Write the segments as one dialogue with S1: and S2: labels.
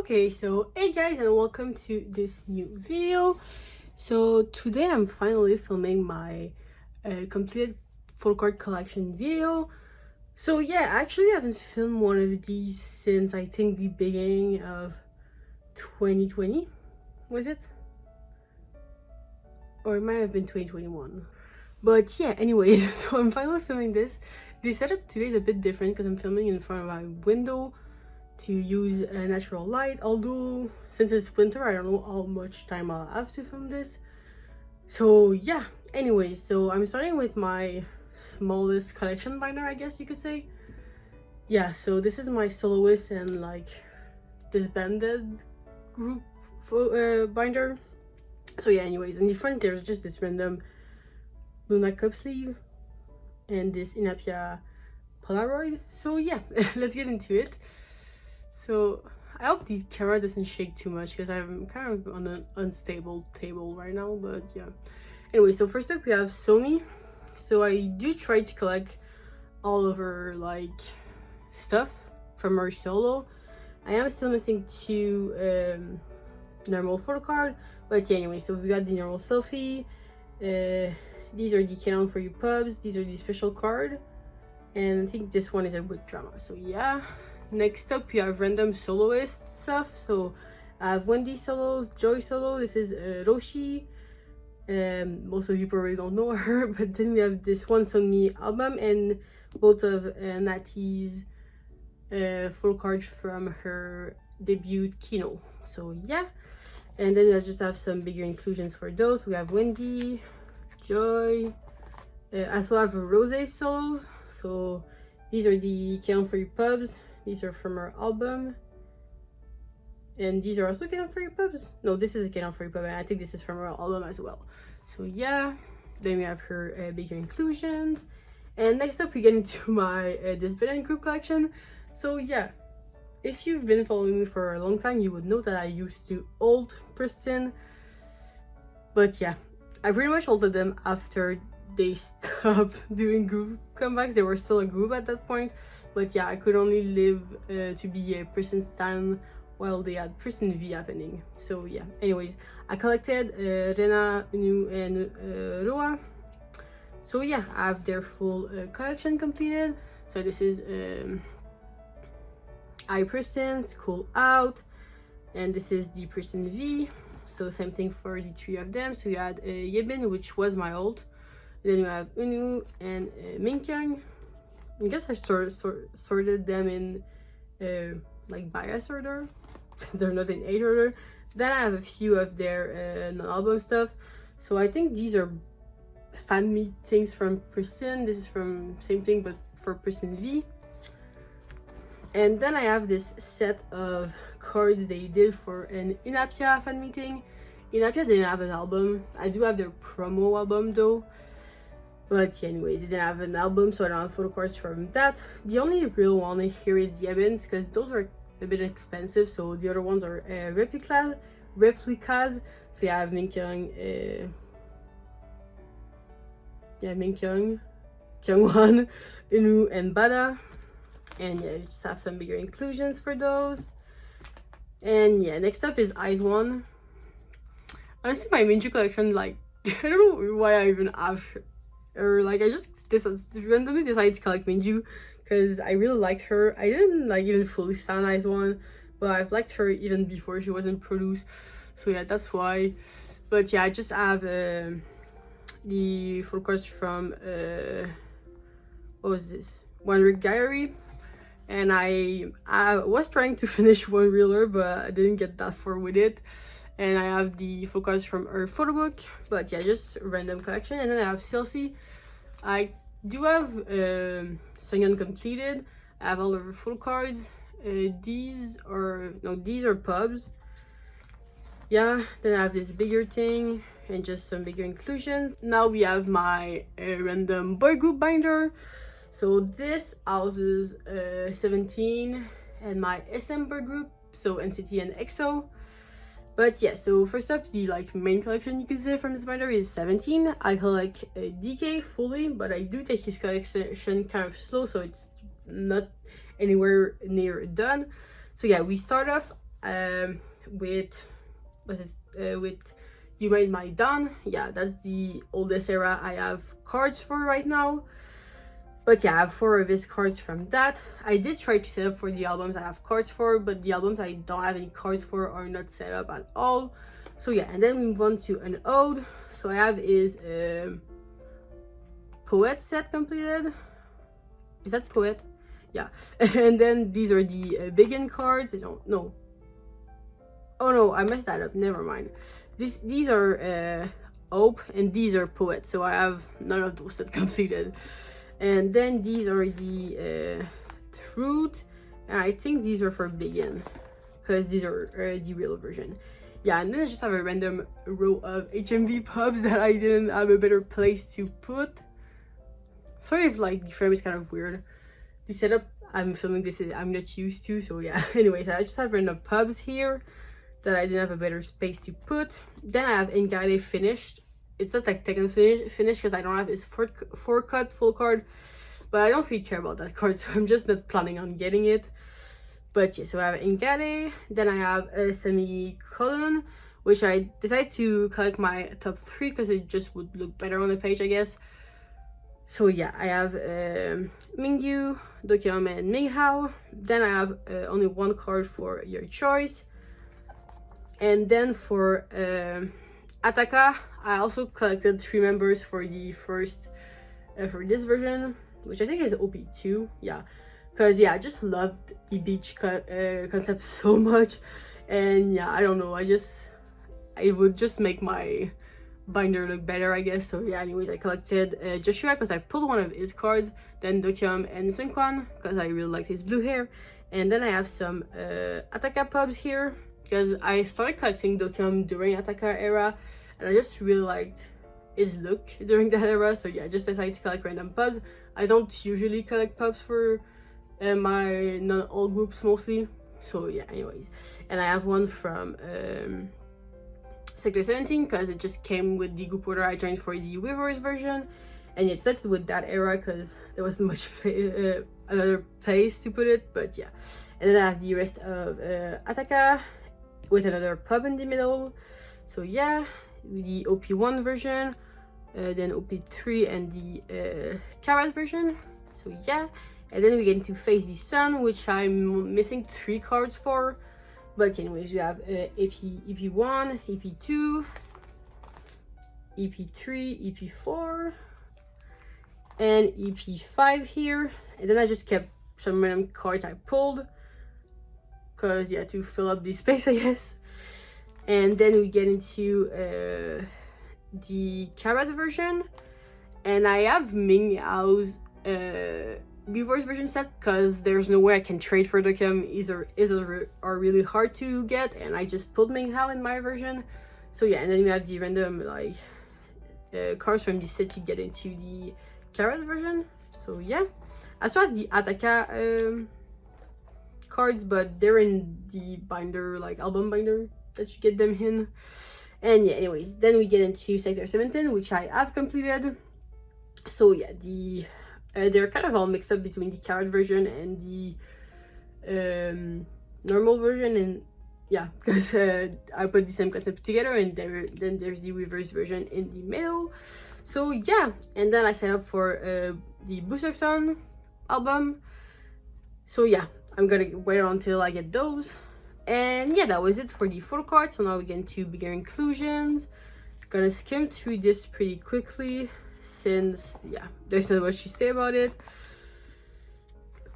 S1: Okay, so hey guys, and welcome to this new video. So today I'm finally filming my completed photocard collection video. So yeah, actually I haven't filmed one of these since I think the beginning of 2020, was it? Or it might have been 2021. But yeah, anyways, so I'm finally filming this. The setup today is a bit different because I'm filming in front of my window to use a natural light, although since it's winter I don't know how much time I'll have to film this. So yeah, anyways, so I'm starting with my smallest collection binder, I guess you could say. Yeah, so this is my Soloist and like disbanded group binder. So yeah, anyways, in the front there's just this random Loona cup sleeve and this Inapia Polaroid. So yeah, let's get into it. So I hope the camera doesn't shake too much because I'm kind of on an unstable table right now, but yeah. Anyway, so first up we have Somi. So I do try to collect all of her like stuff from her solo. I am still missing two normal photocard, but yeah, anyway, so we got the normal selfie. These are the Canon for you pubs. These are the special card, and I think this one is a big drama. So yeah. Next up we have random soloist stuff. So I have Wendy solos, Joy solo, this is Roshi, most of you probably don't know her, but then we have this One Song Me album and both of Natty's full cards from her debut Kino. So yeah, and then I just have some bigger inclusions for those. We have Wendy, Joy, I also have Rose solos. So these are the Canon for you pubs. These are from her album, and these are also Canon for your pubs. No, this is a Canon for your pub, and I think this is from her album as well. So yeah, then we have her bigger inclusions, and next up we get into my disbanded group collection. So yeah, if you've been following me for a long time, you would know that I used to hold Pristin, but yeah, I pretty much altered them after they stopped doing group comebacks. They were still a group at that point, but yeah, I could only live to be a Pristin stan while they had Pristin V happening. So yeah, anyways, I collected Rena, Unu, and Roa. So yeah, I have their full collection completed. So this is I Pristin, School Out, and this is the Pristin V. So same thing for the three of them. So we had Yebin, which was my old. Then we have Unu and Minkyang. I guess I sorted them in like bias order, since they're not in age order. Then I have a few of their non-album stuff. So I think these are fan meetings from Pristin. This is from same thing but for Pristin V. And then I have this set of cards they did for an Inapia fan meeting. Inapia didn't have an album. I do have their promo album though. But yeah, anyways, they didn't have an album, so I don't have photo cards from that. The only real one here is Yebin's, because those are a bit expensive, so the other ones are replicas. So yeah, I have Minkyang, Minkyang, Kyungwon, Inu, and Bada. And yeah, you just have some bigger inclusions for those. And yeah, next up is I-dle. Honestly, my Minju collection, like, I don't know why I even have her. Or like I just randomly decided to collect Minju because I really like her. I didn't like even fully stand I-dle, but I've liked her even before she wasn't produced. So yeah, that's why. But yeah, I just have the full cards from what was this? One Rig Diary, and I was trying to finish One Reeler, but I didn't get that far with it. And I have the full cards from her photo book, but yeah, just random collection. And then I have Silsey. I do have Sungyeon completed. I have all of her full cards. These are pubs. Yeah, then I have this bigger thing and just some bigger inclusions. Now we have my random boy group binder. So this houses 17 and my SM boy group, so Nct and Exo. But yeah, so first up, the like main collection you can say from this binder is 17. I collect DK fully, but I do take his collection kind of slow, so it's not anywhere near done. So yeah, we start off with with You Made My Dawn. Yeah, that's the oldest era I have cards for right now. But yeah, I have 4 of his cards from that. I did try to set up for the albums I have cards for, but the albums I don't have any cards for are not set up at all. So yeah, and then we move on to an ode. So I have his Poet set completed. Is that Poet? Yeah. And then these are the Begin cards. I don't know. Oh no, I messed that up. Never mind. These are Hope, and these are Poet. So I have none of those set completed. And then these are the Truth, and I think these are for Begin, because these are the real version. Yeah, and then I just have a random row of HMV pubs that I didn't have a better place to put. Sorry if like the frame is kind of weird. The setup I'm filming this is I'm not used to, so yeah. Anyways, I just have random pubs here that I didn't have a better space to put. Then I have Nct finished. It's not like technically finished because I don't have his 4-cut full card, but I don't really care about that card, so I'm just not planning on getting it. But yeah, so I have Nct, then I have a semicolon, which I decided to collect my top 3 because it just would look better on the page, I guess. So yeah, I have Mingyu, Dokyeom, and Minghao. Then I have only 1 card for your choice. And then for Ataka, I also collected 3 members for the first, for this version, which I think is OP2, yeah. Because, yeah, I just loved the beach concept so much. And, yeah, I don't know, it would just make my binder look better, I guess. So, yeah, anyways, I collected Joshua because I pulled 1 of his cards, then Dokyeom and Seungkwan because I really liked his blue hair. And then I have some Ataka pubs here because I started collecting Dokyeom during Ataka era, and I just really liked his look during that era. So yeah, I just decided to collect random pubs. I don't usually collect pubs for my non-all groups mostly. So yeah, anyways. And I have 1 from Sector 17 because it just came with the group order I joined for the Weavers version. And it started with that era because there wasn't much another place to put it, but yeah. And then I have the rest of Ataka with another pub in the middle. So yeah, the OP1 version, then OP3 and the Karat version. So yeah, and then we get into Face the Sun, which I'm missing 3 cards for. But anyways, we have EP1, EP2, EP3, EP4, and EP5 here. And then I just kept some random cards I pulled, because yeah, to fill up the space, I guess. And then we get into the Karat version, and I have Minghao's Weavers version set because there's no way I can trade for Dokyeom. Either are really hard to get, and I just pulled Minghao in my version. So yeah, and then we have the random like cards from the set you get into the Karat version. So yeah, I also have the Ataka cards, but they're in the binder, like album binder that you get them in. And yeah, anyways, then we get into Sector 17, which I have completed. So yeah, they're kind of all mixed up between the Karat version and the normal version, and yeah, because I put the same concept together, and then there's the reverse version in the middle. So yeah, and then I signed up for the Buseoksan album. So yeah, I'm gonna wait until I get those. And yeah, that was it for the photo card. So now we get into beginner inclusions. Gonna skim through this pretty quickly since yeah, there's not much to say about it.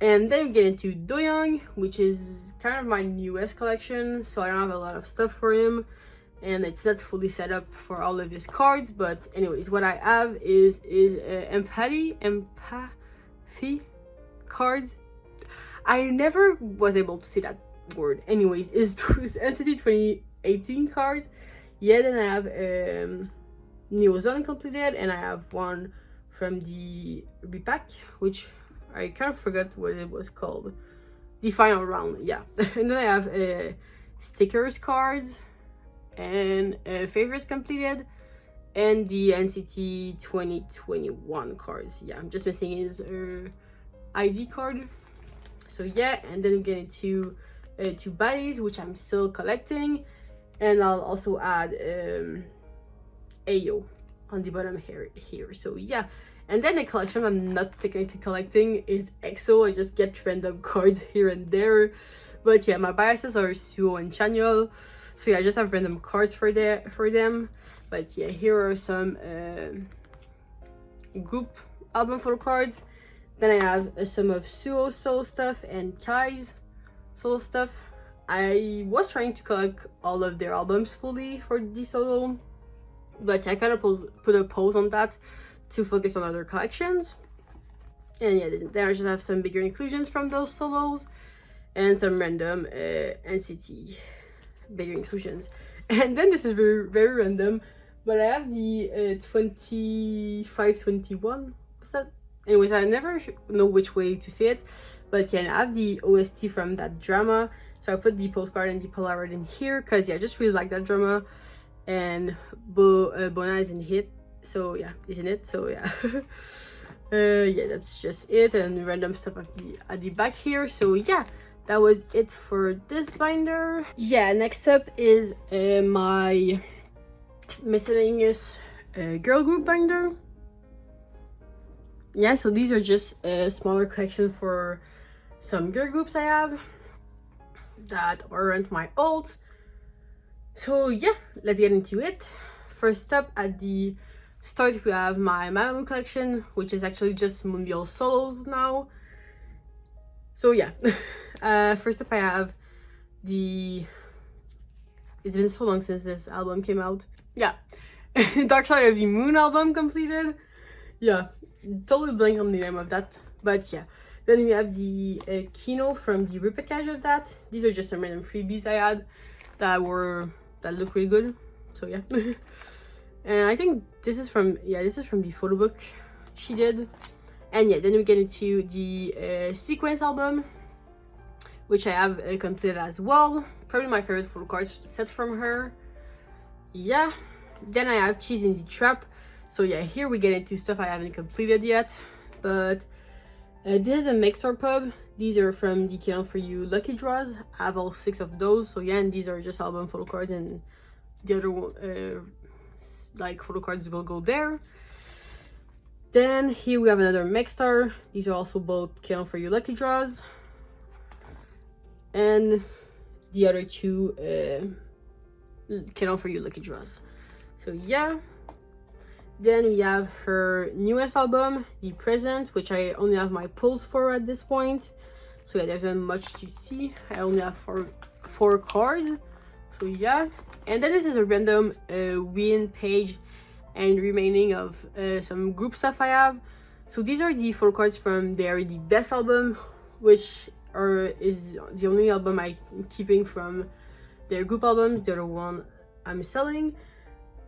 S1: And then we get into Doyoung, which is kind of my newest collection, so I don't have a lot of stuff for him, and it's not fully set up for all of his cards. But anyways, what I have is empathy cards. I never was able to see that word. Anyways, is Entity 2018 cards. Yeah, then I have Neozone completed, and I have 1 from the repack, which I kind of forgot what it was called. The final round, yeah. And then I have stickers cards and favorite completed, and the NCT 2021 cards. Yeah, I'm just missing his ID card. So yeah, and then we get into two baddies, which I'm still collecting, and I'll also add Ayo on the bottom here. So yeah, and then the collection I'm not technically collecting is EXO. I just get random cards here and there, but yeah, my biases are Suho and Chanyeol, so yeah, I just have random cards for them. But yeah, here are some group album photo cards. Then I have some of Suho's solo stuff and Kai's solo stuff. I was trying to collect all of their albums fully for the solo, but I kind of put a pause on that to focus on other collections. And yeah, then I just have some bigger inclusions from those solos and some random NCT bigger inclusions. And then this is very, very random, but I have the 2521. What's that? Anyways, I never know which way to say it, but yeah, I have the OST from that drama. So I put the postcard and the Polaroid in here because yeah, I just really like that drama. And Bona is in hit, so yeah, isn't it? So yeah. Yeah, that's just it, and random stuff at the back here. So yeah, that was it for this binder. Yeah, next up is my miscellaneous girl group binder. Yeah, so these are just a smaller collection for some girl groups I have that aren't my olds. So yeah, let's get into it. First up at the start, we have my Mamamoo collection, which is actually just Moonbyul solos now. So yeah, first up I have the, it's been so long since this album came out. Yeah, Dark Side of the Moon album completed. Yeah, totally blank on the name of that, but yeah. Then we have the Kino from the repackage of that. These are just some random freebies I had that look really good. So yeah. And I think this is from the photo book she did. And yeah, then we get into the sequence album, which I have completed as well. Probably my favorite photo cards set from her. Yeah. Then I have Cheese in the Trap. So yeah, here we get into stuff I haven't completed yet, but this is a mixer pub. These are from the Count For You Lucky Draws. I have all 6 of those. So yeah, and these are just album photo cards, and the other one, like photo cards will go there. Then here we have another Mixstar. These are also both Count For You Lucky Draws. And the other 2 Count For You Lucky Draws. So yeah. Then we have her newest album, The Present, which I only have my pulls for at this point. So yeah, there's not much to see. I only have four cards. So yeah. And then this is a random Wjsn page and remaining of some group stuff I have. So these are the photo cards from their The Best album, which is the only album I'm keeping from their group albums. The other one I'm selling.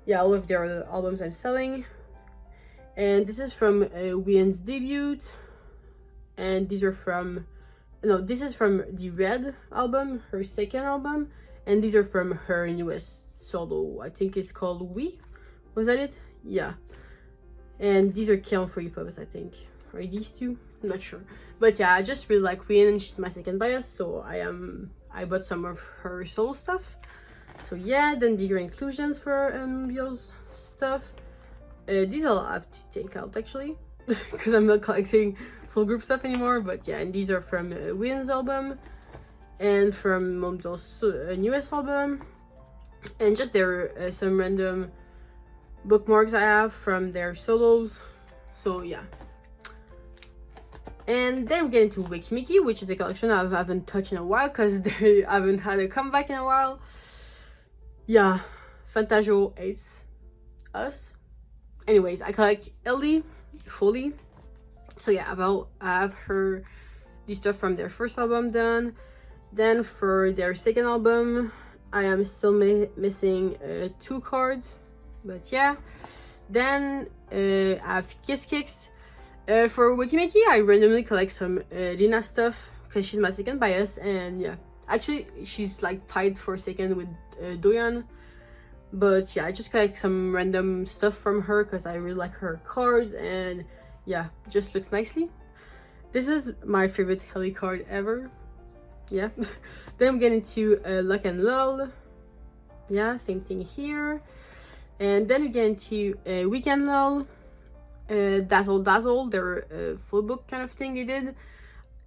S1: Yeah, all of their other albums I'm selling. And this is from Wjsn's debut. And these are from, no, this is from the Red album, her second album. And these are from her newest solo. I think it's called We. Was that it? Yeah. And these are Count For You pubs, I think. Are these 2? I'm not sure. But yeah, I just really like Wjsn, and she's my second bias. So I bought some of her solo stuff. So yeah, then bigger inclusions for Moonbyul's stuff. These I'll have to take out actually, because I'm not collecting full group stuff anymore. But yeah, and these are from Wjsn's album and from Moonbyul's newest album. And just there are some random bookmarks I have from their solos. So yeah. And then we get into Weeekly, which is a collection I haven't touched in a while because they haven't had a comeback in a while. Yeah, Fantagio hates us. Anyways, I collect LD fully. So yeah, I have the stuff from their first album done. Then for their second album, I am still missing 2 cards. But yeah. Then I have Kiss Kicks. For Weeekly, I randomly collect some Lina stuff because she's my second bias. And yeah, actually she's like tied for second with Doyeon, but yeah, I just collect some random stuff from her because I really like her cards, and yeah, just looks nicely. This is my favorite Heli card ever. yeah. Then we get into Luck and Lull, yeah, same thing here. And then we get into Weekend Lull, Dazzle Dazzle, their full book kind of thing they did.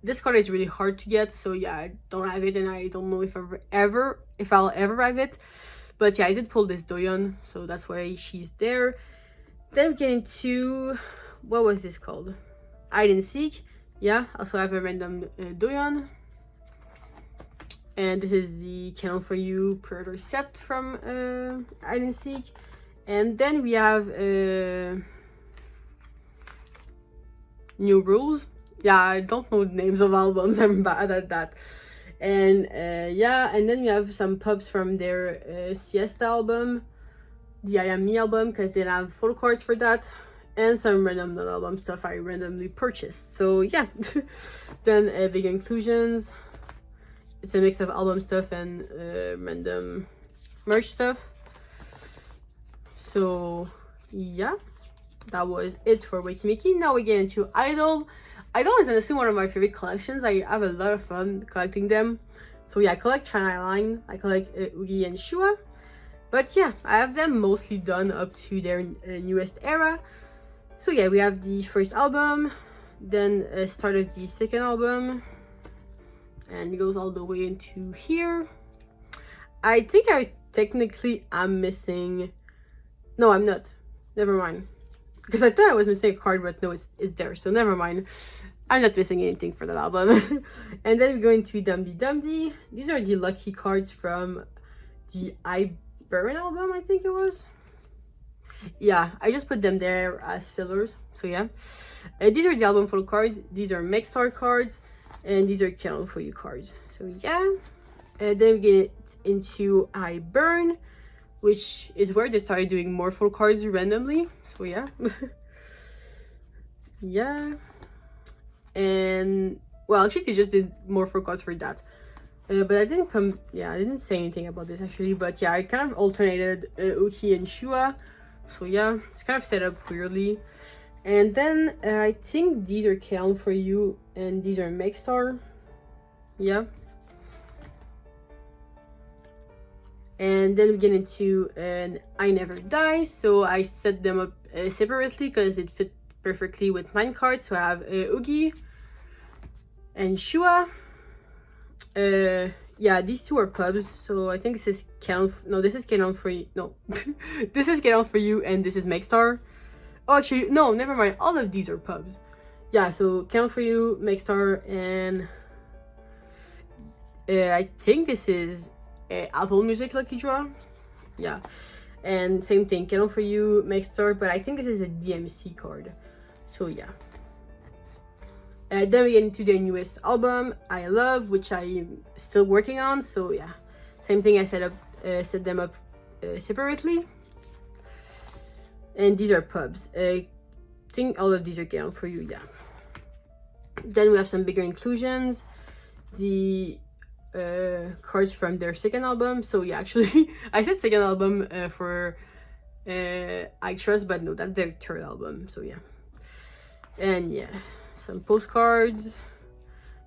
S1: This card is really hard to get, so yeah, I don't have it, and I don't know if I'll ever have it. But yeah, I did pull this Doyeon, so that's why she's there. Then we get into, what was this called? Hide and Seek. Yeah, also have a random Doyeon. And this is the Canon for You pre-order set from Hide and Seek. And then we have New Rules. Yeah, I don't know the names of albums, I'm bad at that. And yeah, and then we have some pubs from their Siesta album, the I Am Me album, because they have photo cards for that, and some random album stuff I randomly purchased. So yeah. Then big inclusions. It's a mix of album stuff and random merch stuff. So yeah, that was it for Weeekly. Now we get into I-dle. I-dle is honestly one of my favorite collections. I have a lot of fun collecting them. So yeah, I collect China Line, I collect Oogie and Shua. But yeah, I have them mostly done up to their newest era. So yeah, we have the first album, then start of the second album, and it goes all the way into here. I think I technically am missing, no I'm not, never mind, because I thought I was missing a card, but no, it's there, so never mind. I'm not missing anything for that album. And then we go into Dumdy Dumdy. These are the lucky cards from the I-Burn album, I think it was. Yeah, I just put them there as fillers, so yeah. These are the album photo cards. These are Nmixx cards, and these are Canon for You cards. So yeah. Then we get into I-Burn, which is where they started doing more photo cards randomly. So yeah. Yeah. And well, actually they just did more photo cards for that. But I didn't say anything about this actually. But yeah, I kind of alternated Uki and Shua. So yeah, it's kind of set up weirdly. And then I think these are Canon for You and these are Nmixx. Yeah. And then we get into an I Never Die. So I set them up separately because it fit perfectly with mine cards. So I have Oogie and Shua. Yeah, these two are pubs. So I think this is Canon. No, this is Canon for You. No, this is Canon for You and this is Nmixx. Oh, actually, no, never mind. All of these are pubs. Yeah, so Canon for You, Nmixx, and I think this is Apple Music Lucky Draw. Yeah, and same thing, Canon for You, Nmixx, but I think this is a DMC card. So yeah. Then we get into their newest album, I Love, which I'm still working on. So yeah, same thing. I set them up separately. And these are pubs. I think all of these are Canon for You. Yeah. Then we have some bigger inclusions. The cards from their second album. So yeah, actually, I said second album for I Trust, but no, that's their third album. So yeah. And yeah, some postcards.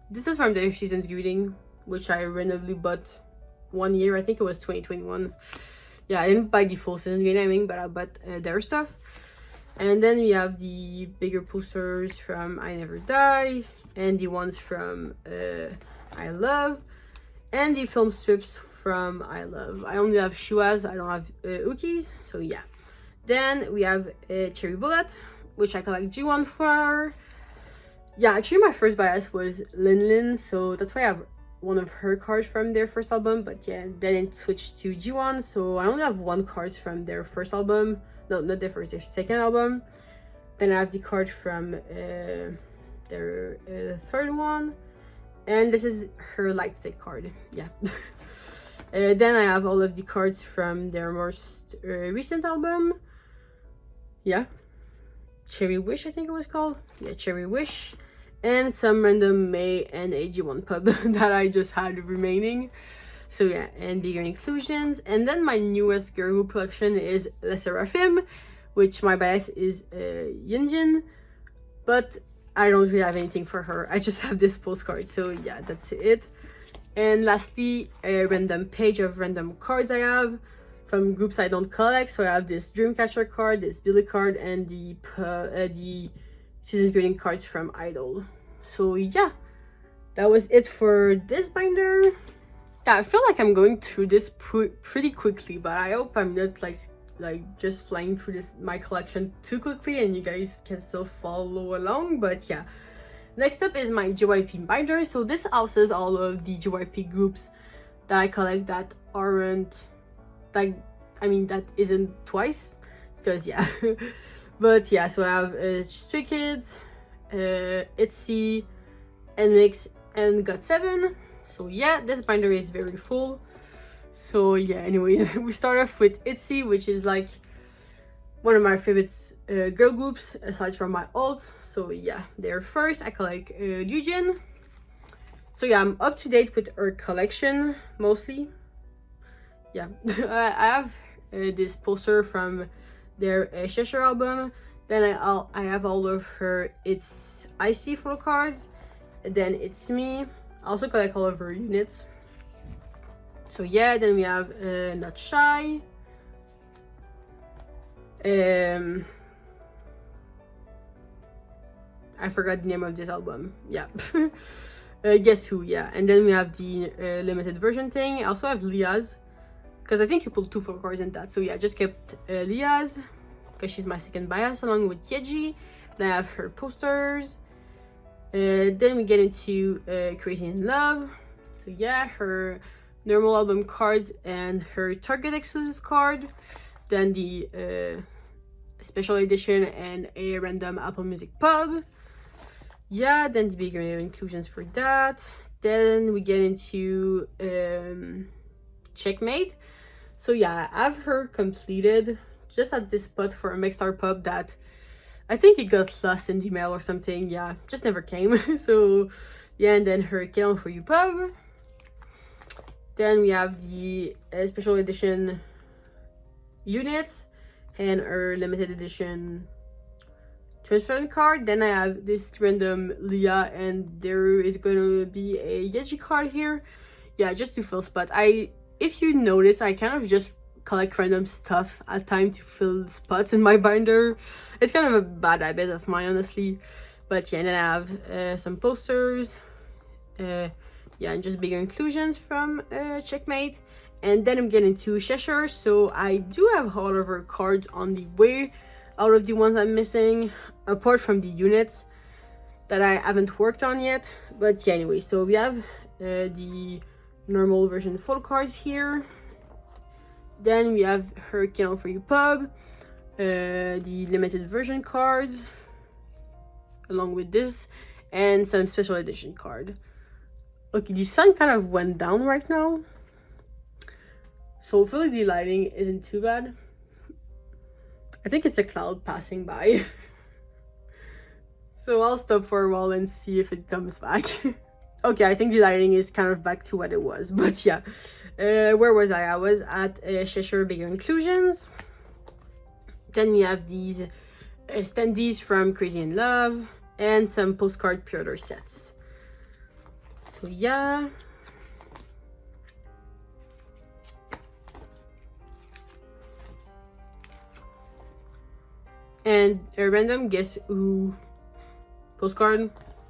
S1: This is from their season's greeting, which I randomly bought one year. I think it was 2021. Yeah, I didn't buy the full season greeting, but I bought their stuff. And then we have the bigger posters from I Never Die, and the ones from I Love, and the film strips from I Love. I only have Shuas, I don't have Ukis, so yeah. Then we have Cherry Bullet, which I collect G1 for. Yeah, actually my first bias was Lin Lin, so that's why I have one of her cards from their first album. But yeah, then it switched to G1, so I only have one card from their first album. No, not their first, their second album. Then I have the card from their third one, and this is her light stick card. Yeah. Then I have all of the cards from their most recent album. Yeah, Cherry Wish, I think it was called. Yeah, Cherry Wish. And some random May and AG1 pub that I just had remaining. So yeah, and bigger inclusions. And then my newest girl group collection is Le Seraphim, which my bias is Yinjin, but I don't really have anything for her. I just have this postcard. So yeah, that's it. And lastly, a random page of random cards I have from groups I don't collect. So I have this Dreamcatcher card, this Billy card, and the Season's Greeting cards from I-dle. So yeah, that was it for this binder. Yeah, I feel like I'm going through this pretty quickly, but I hope I'm not like just flying through my collection too quickly and you guys can still follow along. But yeah, next up is my JYP binder. So this houses all of the JYP groups that I collect that aren't like, I mean, that isn't twice, because yeah. But yeah, so I have Stray Kids, Itzy, Nmixx, and GOT7. So yeah, this binder is very full. So yeah, anyways, we start off with Itzy, which is like one of my favorite girl groups aside from my alts. So yeah, they're first. I collect Wjsn. So yeah, I'm up to date with her collection mostly. Yeah, I have this poster from their Cheshire album. Then I have all of her It's Icy photo cards. Then It's Me. I also collect all of her units. So yeah, then we have Not Shy. I forgot the name of this album. Yeah. Guess Who, yeah. And then we have the limited version thing. I also have Leah's, because I think you pulled 2 photo cards in that. So yeah, I just kept Leah's, because she's my second bias, along with Yeji. Then I have her posters. Then we get into Crazy in Love. So yeah, her normal album cards and her Target exclusive card. Then the special edition and a random Apple Music pub. Yeah, then the bigger inclusions for that. Then we get into Checkmate. So yeah, I have her completed just at this spot for a Nmixx pub that I think it got lost in the mail or something. Yeah, just never came. So yeah, and then her Kill For You pub. Then we have the special edition units and her limited edition transparent card. Then I have this random Leah, and there is going to be a Yeji card here. Yeah, just to fill spot. If you notice, I kind of just collect random stuff at time to fill spots in my binder. It's kind of a bad habit of mine, honestly. But yeah, and then I have some posters. Yeah, and just bigger inclusions from Checkmate. And then I'm getting to Cheshire. So I do have all of her cards on the way out of the ones I'm missing, apart from the units that I haven't worked on yet. But yeah, anyway, so we have the normal version photo cards here. Then we have her Kill For You pub, the limited version cards, along with this, and some special edition card. Okay, the sun kind of went down right now, so hopefully the lighting isn't too bad. I think it's a cloud passing by. So I'll stop for a while and see if it comes back. Okay, I think the lighting is kind of back to what it was, but yeah. Where was I? I was at Cheshire Bigger Inclusions. Then we have these standees from Crazy in Love and some postcard pre-order sets. So yeah. And a random Guess Who postcard.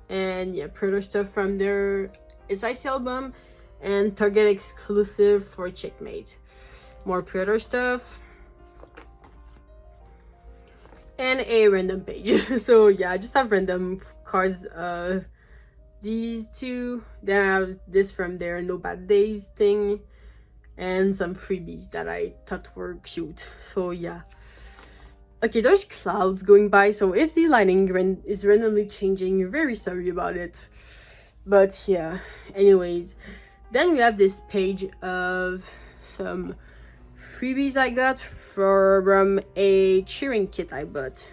S1: And yeah, pre-order stuff from their It's Icy album and Target exclusive for Checkmate. More pre-order stuff. And a random page. So yeah, I just have random cards of these two. Then I have this from their No Bad Days thing. And some freebies that I thought were cute. So yeah. Okay, there's clouds going by, so if the lighting is randomly changing, you're very sorry about it. But yeah, anyways. Then we have this page of some freebies I got from a cheering kit I bought.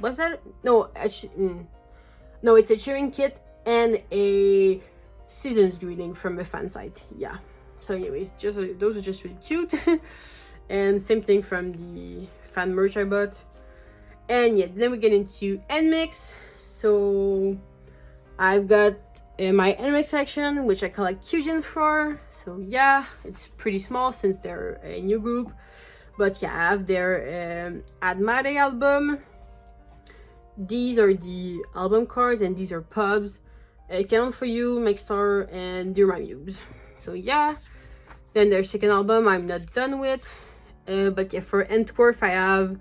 S1: Was that? No, no, it's a cheering kit and a season's greeting from a fan site. Yeah. So anyways, just those are just really cute. And same thing from the fan merch I bought. And yeah, then we get into Nmixx. So I've got my Nmixx section, which I collect Wjsn for. So yeah, it's pretty small since they're a new group. But yeah, I have their Admade album. These are the album cards, and these are pubs. Canon for You, Mixstar, and Dear My Muse. So yeah, then their second album I'm not done with. But yeah, for Antwerp I have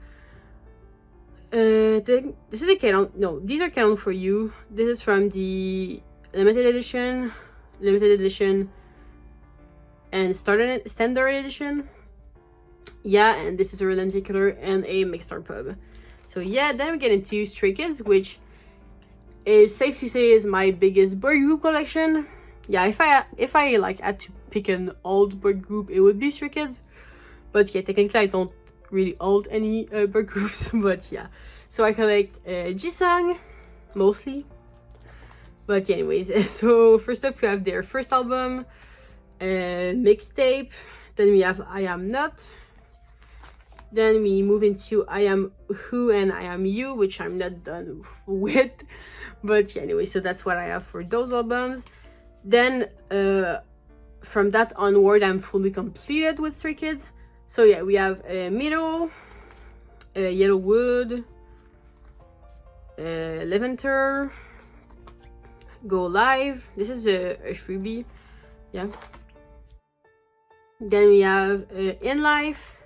S1: this is the Canon. No, these are Canon for You. This is from the limited edition, and standard edition. Yeah, and this is a lenticular and a Mixstar pub. So yeah, then we get into Stray Kids, which is safe to say is my biggest boy group collection. Yeah, if I like had to pick an old boy group, it would be Stray Kids. But yeah, technically I don't really old any boy groups. But yeah, so I collect Wjsn mostly. But yeah, anyways, so first up we have their first album, Mixtape. Then we have I Am Not. Then we move into I Am Who and I Am You, which I'm not done with. But yeah, anyway, so that's what I have for those albums. Then from that onward, I'm fully completed with Stray Kids. So yeah, we have Meadow, Yellow Wood, Levanter, Go Live. This is a freebie, yeah. Then we have In Life,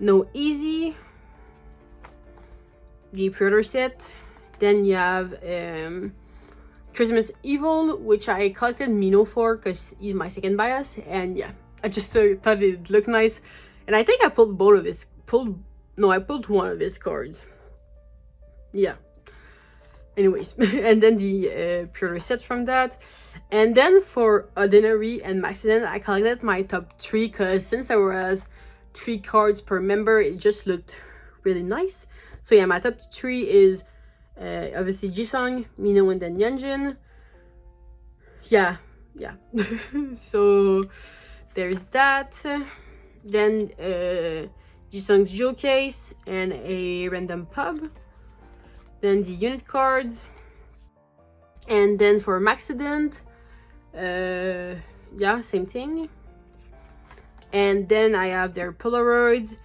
S1: No Easy, the pre-order set. Then you have Christmas Evil, which I collected Mino for because he's my second bias, and yeah, I just thought it looked nice, and I think I pulled both of his I pulled one of his cards. Yeah. Anyways, and then the pre-order set from that. And then for Ordinary and Maxident, I collected my top 3 because since there was 3 cards per member, it just looked really nice. So yeah, my top 3 is obviously Wjsn, Mino, and then Yunjin. Yeah. So there's that. Then Wjsn's Showcase and a random pub. Then the unit cards. And then for Maxident, yeah, same thing. And then I have their Polaroids,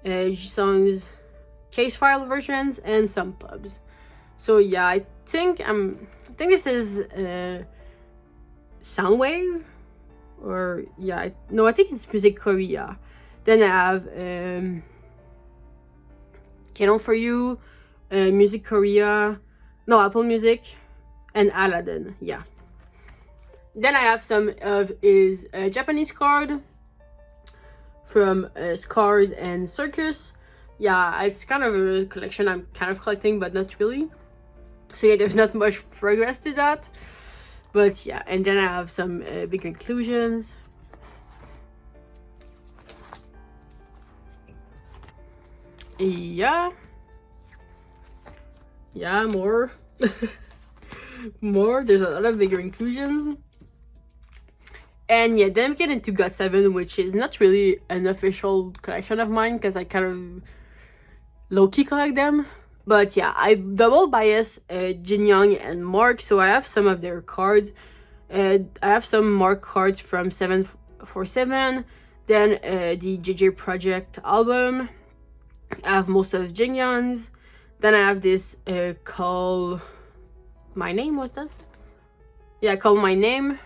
S1: Wjsn's case file versions, and some pubs. So yeah, I think this is Soundwave, or yeah, I think it's Music Korea. Then I have Canon for You, Music Korea, no, Apple Music, and Aladdin. Yeah. Then I have some of his Japanese card from Scars and Circus. Yeah, it's kind of a collection I'm kind of collecting, but not really. So yeah, there's not much progress to that. But yeah, and then I have some big inclusions. Yeah, more. There's a lot of bigger inclusions. And yeah, then we get into GOT7, which is not really an official collection of mine because I kind of low-key collect them. But yeah, I double bias Jin Young and Mark, so I have some of their cards. I have some Mark cards from 747, then the JJ Project album. I have most of Jin Young's. Then I have this Call My Name, what's that? Yeah, Call My Name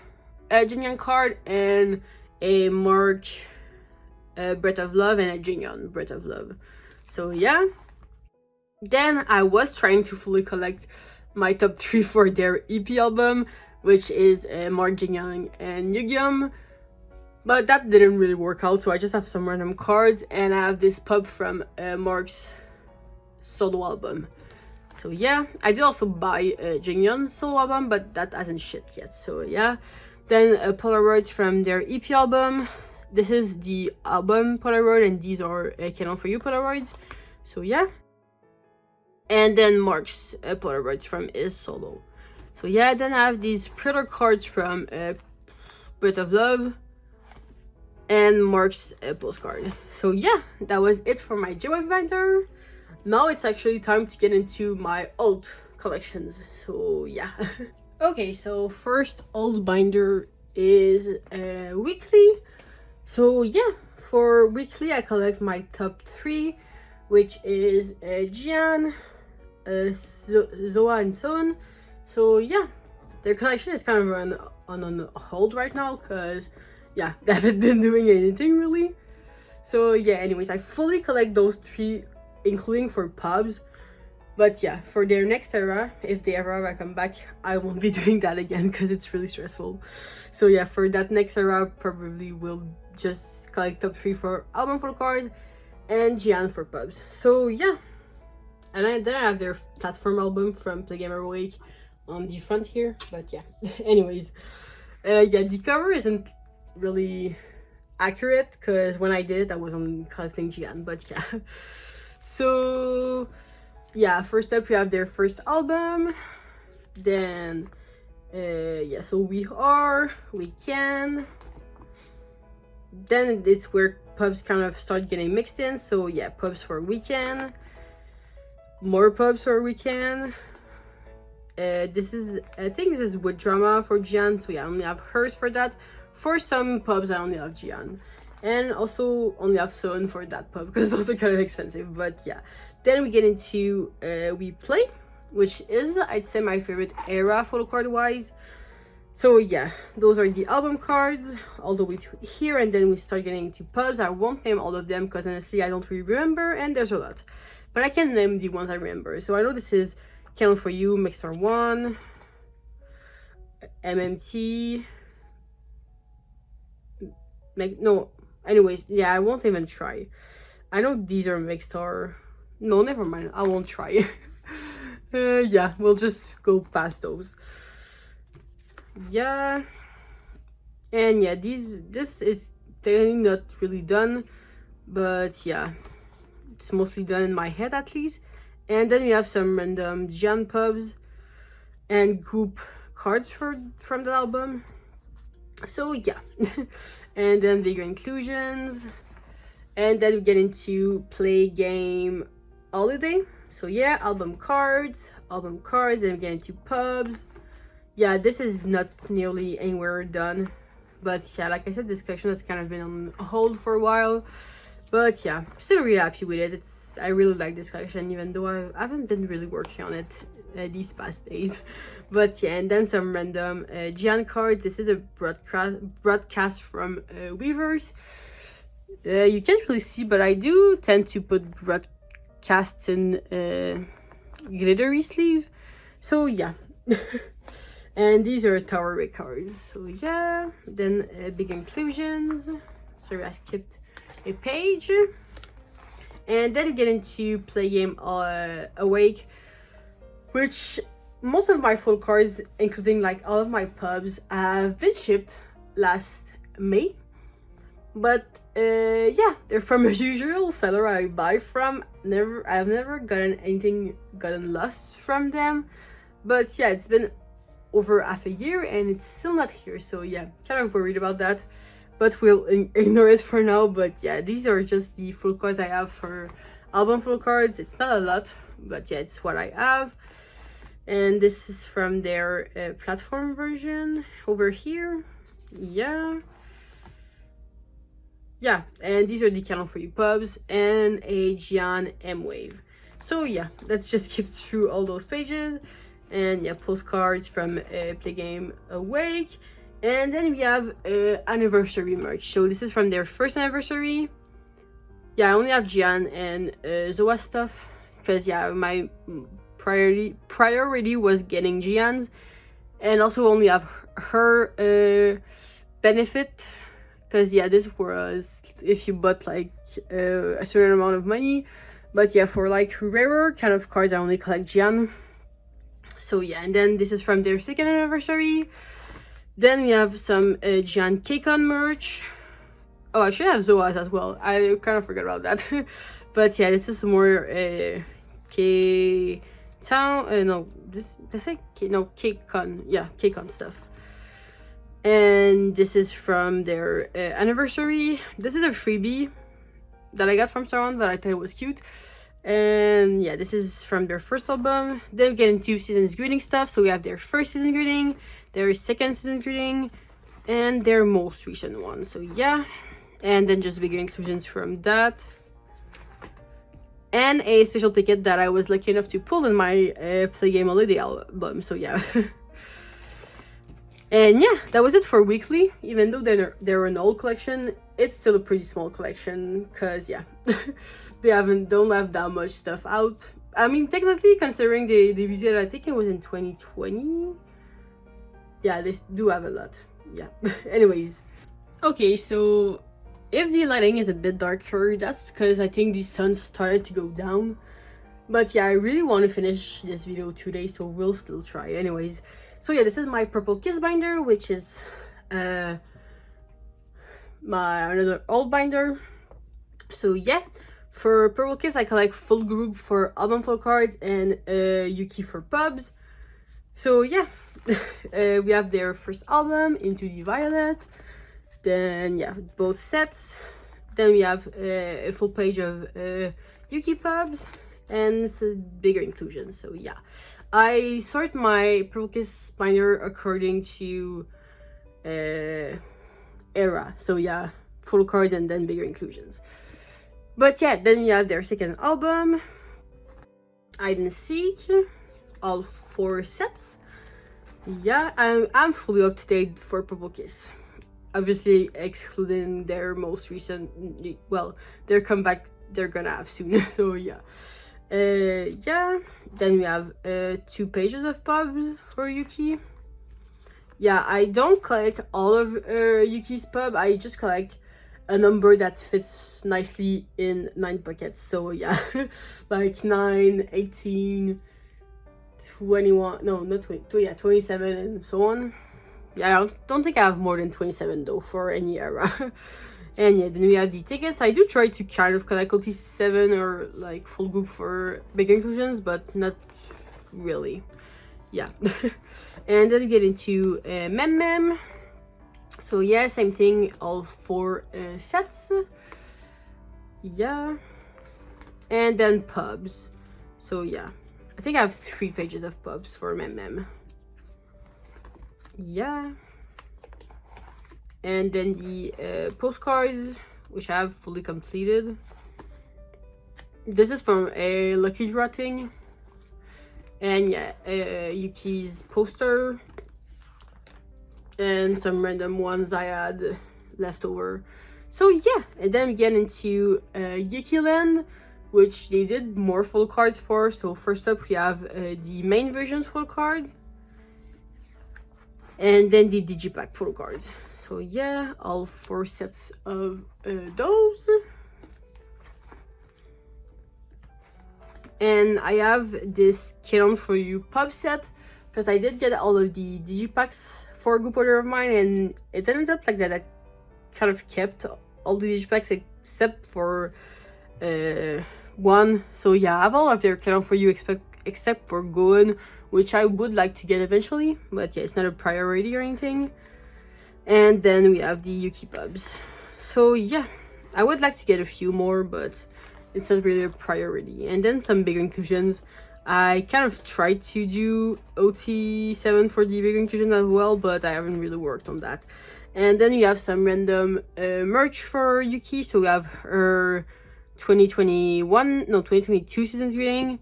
S1: Jin Young card, and a Mark Breath of Love, and a Jin Young Breath of Love. So yeah. Then I was trying to fully collect my top 3 for their EP album, which is Mark, Jin Young, and Yugyeom. But that didn't really work out, so I just have some random cards, and I have this pub from Mark's solo album. So yeah, I did also buy Jin Young's solo album, but that hasn't shipped yet, so yeah. Then Polaroids from their EP album. This is the album Polaroid, and these are Canon for You Polaroids. So yeah. And then Mark's Polaroids from his solo. So yeah, then I have these pre-order cards from Breath of Love and Mark's postcard. So yeah, that was it for my J-Wave binder. Now it's actually time to get into my alt collections. So yeah. Okay, so first old binder is Weeekly. So yeah, for Weeekly I collect my top 3, which is Wjsn, Zoa and Son. So yeah, their collection is kind of on hold right now because yeah, they haven't been doing anything really. So yeah, anyways, I fully collect those 3, including for pubs. But yeah, for their next era, if they ever come back, I won't be doing that again because it's really stressful. So yeah, for that next era, probably will just collect top 3 for album photocards and Wjsn for pubs. So yeah, and then I have their platform album from Play Gamer Awake on the front here. But yeah, anyways, yeah, the cover isn't really accurate because when I did it, I was on collecting Wjsn. But yeah, so yeah, first up we have their first album, then yeah, so we can, then it's where pubs kind of start getting mixed in. So yeah, pubs for Weekend, more pubs for Weekend. This is, I think this is with drama for Wjsn, so yeah, I only have hers for that. For some pubs I only have Wjsn, and also only have Son for that pub because it's also kind of expensive. But yeah, then we get into We Play, which is, I'd say, my favorite era photocard wise. So yeah, those are the album cards all the way to here, and then we start getting into pubs. I won't name all of them because honestly I don't really remember, and there's a lot, but I can name the ones I remember. So I know this is Count For You, Mixer 1, MMT, no, anyways, yeah, I won't even try. I know these are mixed, or no, never mind, I won't try. Yeah, we'll just go past those. Yeah, and yeah, this is technically not really done, but yeah, it's mostly done in my head at least. And then we have some random Wjsn pubs and group cards from the album. So yeah, and then bigger inclusions, and then we get into Play Game Holiday. So yeah, album cards, and we get into pubs. Yeah, this is not nearly anywhere done, but yeah, like I said, this collection has kind of been on hold for a while. But yeah, I'm still really happy with it. I really like this collection, even though I haven't been really working on it these past days. But yeah, and then some random Wjsn card. This is a broadcast from Weavers. You can't really see, but I do tend to put broadcasts in glittery sleeve. So yeah. And these are Tower Ray cards. So yeah, then big inclusions. Sorry, I skipped a page. And then we get into Play Game Awake, which most of my full cards, including like all of my pubs, have been shipped last May. But yeah, they're from a usual seller I buy from. I've never gotten lost from them. But yeah, it's been over half a year and it's still not here. So yeah, kind of worried about that. But we'll ignore it for now. But yeah, these are just the full cards I have for album full cards. It's not a lot, but yeah, it's what I have. And this is from their platform version over here. Yeah, and these are the Count For You pubs and a Wjsn M-Wave. So yeah, let's just skip through all those pages. And yeah, postcards from Play Game Awake. And then we have anniversary merch. So this is from their first anniversary. Yeah, I only have Wjsn and Zoa stuff because yeah, my priority was getting Wjsn's, and also only have her benefit because yeah, this was if you bought like a certain amount of money. But yeah, for like rarer kind of cards, I only collect Wjsn. So yeah, and then this is from their second anniversary. Then we have some Wjsn KCON merch. Oh, actually I have Zoa's as well. I kind of forgot about that. But yeah, this is more K-Town. No, this is KCON. Yeah, KCON stuff. And this is from their anniversary. This is a freebie that I got from someone, but I thought it was cute. And yeah, this is from their first album. Then we get into season's greeting stuff. So we have their first season greeting, their second season greeting, and their most recent one. So yeah, and then just bigger inclusions from that. And a special ticket that I was lucky enough to pull in my Play Game Holiday album. So yeah. And yeah, that was it for Weeekly. Even though they're an old collection, it's still a pretty small collection because yeah, they don't have that much stuff out. I mean, technically, considering they debuted, I think it was in 2020. Yeah, they do have a lot. Yeah. Anyways, okay, so if the lighting is a bit darker, that's because I think the sun started to go down. But yeah, I really want to finish this video today, so we'll still try. Anyways, so yeah, this is my Purple Kiss binder, which is my another old binder. So yeah, for Purple Kiss, I collect full group for album full cards and Yuki for pubs. So yeah, we have their first album, Into the Violet. Then yeah, both sets. Then we have a full page of Yuki pubs and some bigger inclusions. So yeah, I sort my Purple Kiss binder according to era. So yeah, full cards and then bigger inclusions. But yeah, then we have their second album, Nmixx, all 4 sets. Yeah, I'm fully up to date for Purple Kiss. Obviously excluding their most recent, well, their comeback they're gonna have soon. So yeah. Yeah, then we have 2 pages of pubs for Yuki. Yeah, I don't collect all of Yuki's pub. I just collect a number that fits nicely in 9 buckets. So yeah, like 9, 18, 21, no, not 20, yeah, 27 and so on. Yeah, I don't think I have more than 27 though for any era. And yeah, then we have the tickets. I do try to kind of collect OT7 or like full group for big inclusions, but not really. Yeah. And then we get into Mem. So yeah, same thing, all 4 sets. Yeah. And then pubs. So yeah, I think I have 3 pages of pubs for Mem. Yeah. And then the postcards, which I have fully completed. This is from a lucky draw thing. And yeah, Yuki's poster. And some random ones I had left over. So yeah, and then we get into Yuki Land, which they did more full cards for. So first up we have the main version's full cards. And then the Digipack full cards. So yeah, all 4 sets of those. And I have this Canon for You pub set because I did get all of the Digipacks for a group order of mine, and it ended up like that. I kind of kept all the Digipacks except for 1. So yeah, I have all of their Canon for You except for Goon, which I would like to get eventually, but yeah, it's not a priority or anything. And then we have the Yuki pubs. So yeah, I would like to get a few more, but it's not really a priority. And then some bigger inclusions. I kind of tried to do OT7 for the bigger inclusion as well, but I haven't really worked on that. And then you have some random merch for Yuki. So we have her 2022 season's greeting.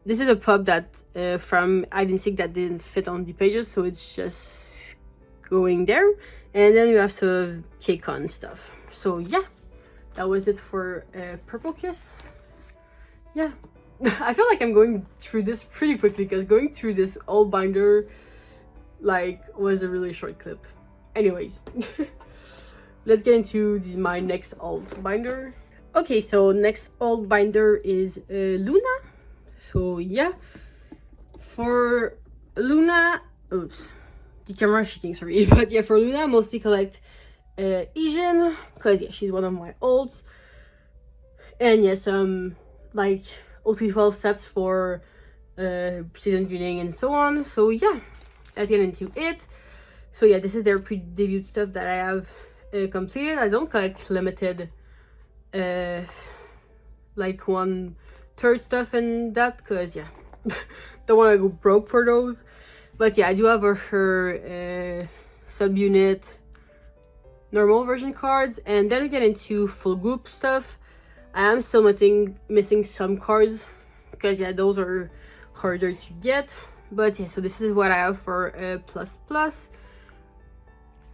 S1: This is a pub that from Nmixx that didn't fit on the pages, so it's just going there. And then we have some of KCON stuff. So yeah, that was it for Purple Kiss. Yeah, I feel like I'm going through this pretty quickly because going through this old binder like was a really short clip. Anyways, let's get into my next old binder. Okay, so next old binder is Loona. So yeah, for Loona, oops, the camera is shaking, sorry. But yeah, for Loona, I mostly collect Wjsn, because yeah, she's one of my olds. And yeah, some like OT12 sets for season greeting and so on. So yeah, let's get into it. So yeah, this is their pre-debut stuff that I have completed. I don't collect limited like 1 third stuff in that, because yeah, don't want to go broke for those. But yeah, I do have her subunit normal version cards, and then we get into full group stuff. I am still missing some cards because yeah, those are harder to get. But yeah, so this is what I have for plus plus,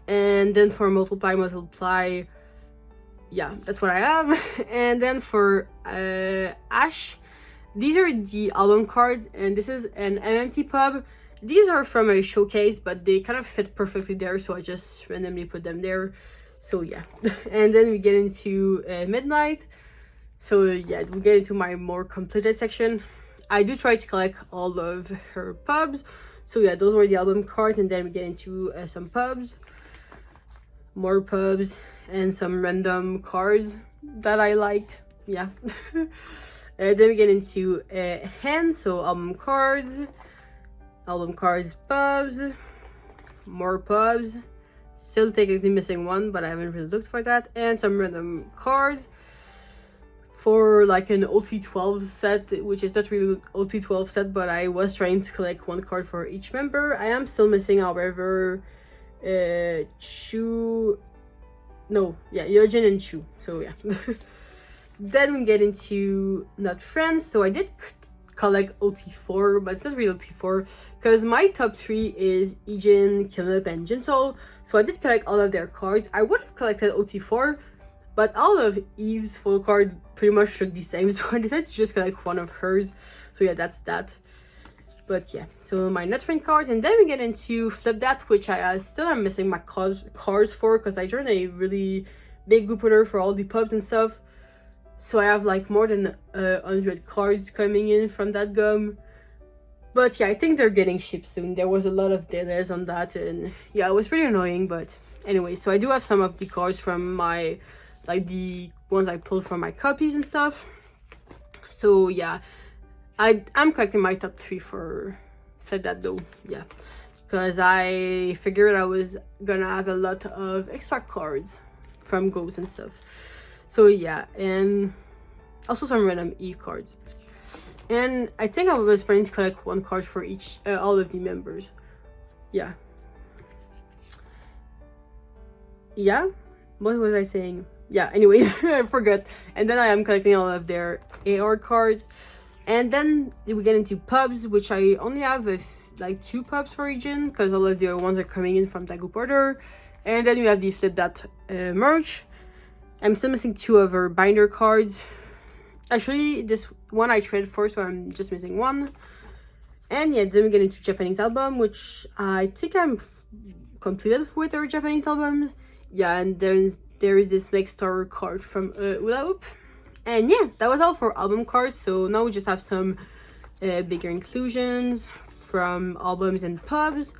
S1: and then for multiply, yeah, that's what I have. And then for Ash, these are the album cards, and this is an MMT pub. These are from a showcase, but they kind of fit perfectly there, so I just randomly put them there. So yeah. And then we get into Midnight. So yeah, we get into my more completed section. I do try to collect all of her pubs. So yeah, those were the album cards, and then we get into some pubs, more pubs, and some random cards that I liked. Yeah. Then we get into hand, so album cards, pubs, more pubs. Still technically missing one, but I haven't really looked for that, and some random cards for like an OT12 set, which is not really OT12 set, but I was trying to collect one card for each member. I am still missing, however, Wjsn and Chu. So yeah. Then we get into not friends. So I did collect OT4, but it's not really OT4 because my top 3 is Wjsn, Kpop, and Jinsol. So I did collect all of their cards. I would have collected OT4, but all of Eve's full card pretty much look the same, so I decided to just collect one of hers. So yeah, that's that. But yeah, so my not friend cards, and then we get into Flip That, which I still am missing my cards for, because I joined a really big group order for all the pubs and stuff. So I have like more than 100 cards coming in from that gum. But yeah, I think they're getting shipped soon. There was a lot of delays on that, and yeah, it was pretty annoying. But anyway, so I do have some of the cards from my, like the ones I pulled from my copies and stuff. So yeah, I'm collecting my top 3 for that though. Yeah, because I figured I was gonna have a lot of extra cards from Ghosts and stuff. So yeah, and also some random Eve cards. And I think I was planning to collect one card for each, all of the members. Yeah. Yeah? What was I saying? Yeah, anyways, I forgot. And then I am collecting all of their AR cards. And then we get into pubs, which I only have like 2 pubs for Wjsn, because all of the other ones are coming in from that group order. And then we have the Flip That merch. I'm still missing 2 of her binder cards. Actually, this one I traded for, so I'm just missing 1. And yeah, then we get into Japanese album, which I think I'm completed with her Japanese albums. Yeah, and there is this next star card from Hula Hoop. And yeah, that was all for album cards. So now we just have some bigger inclusions from albums and pubs.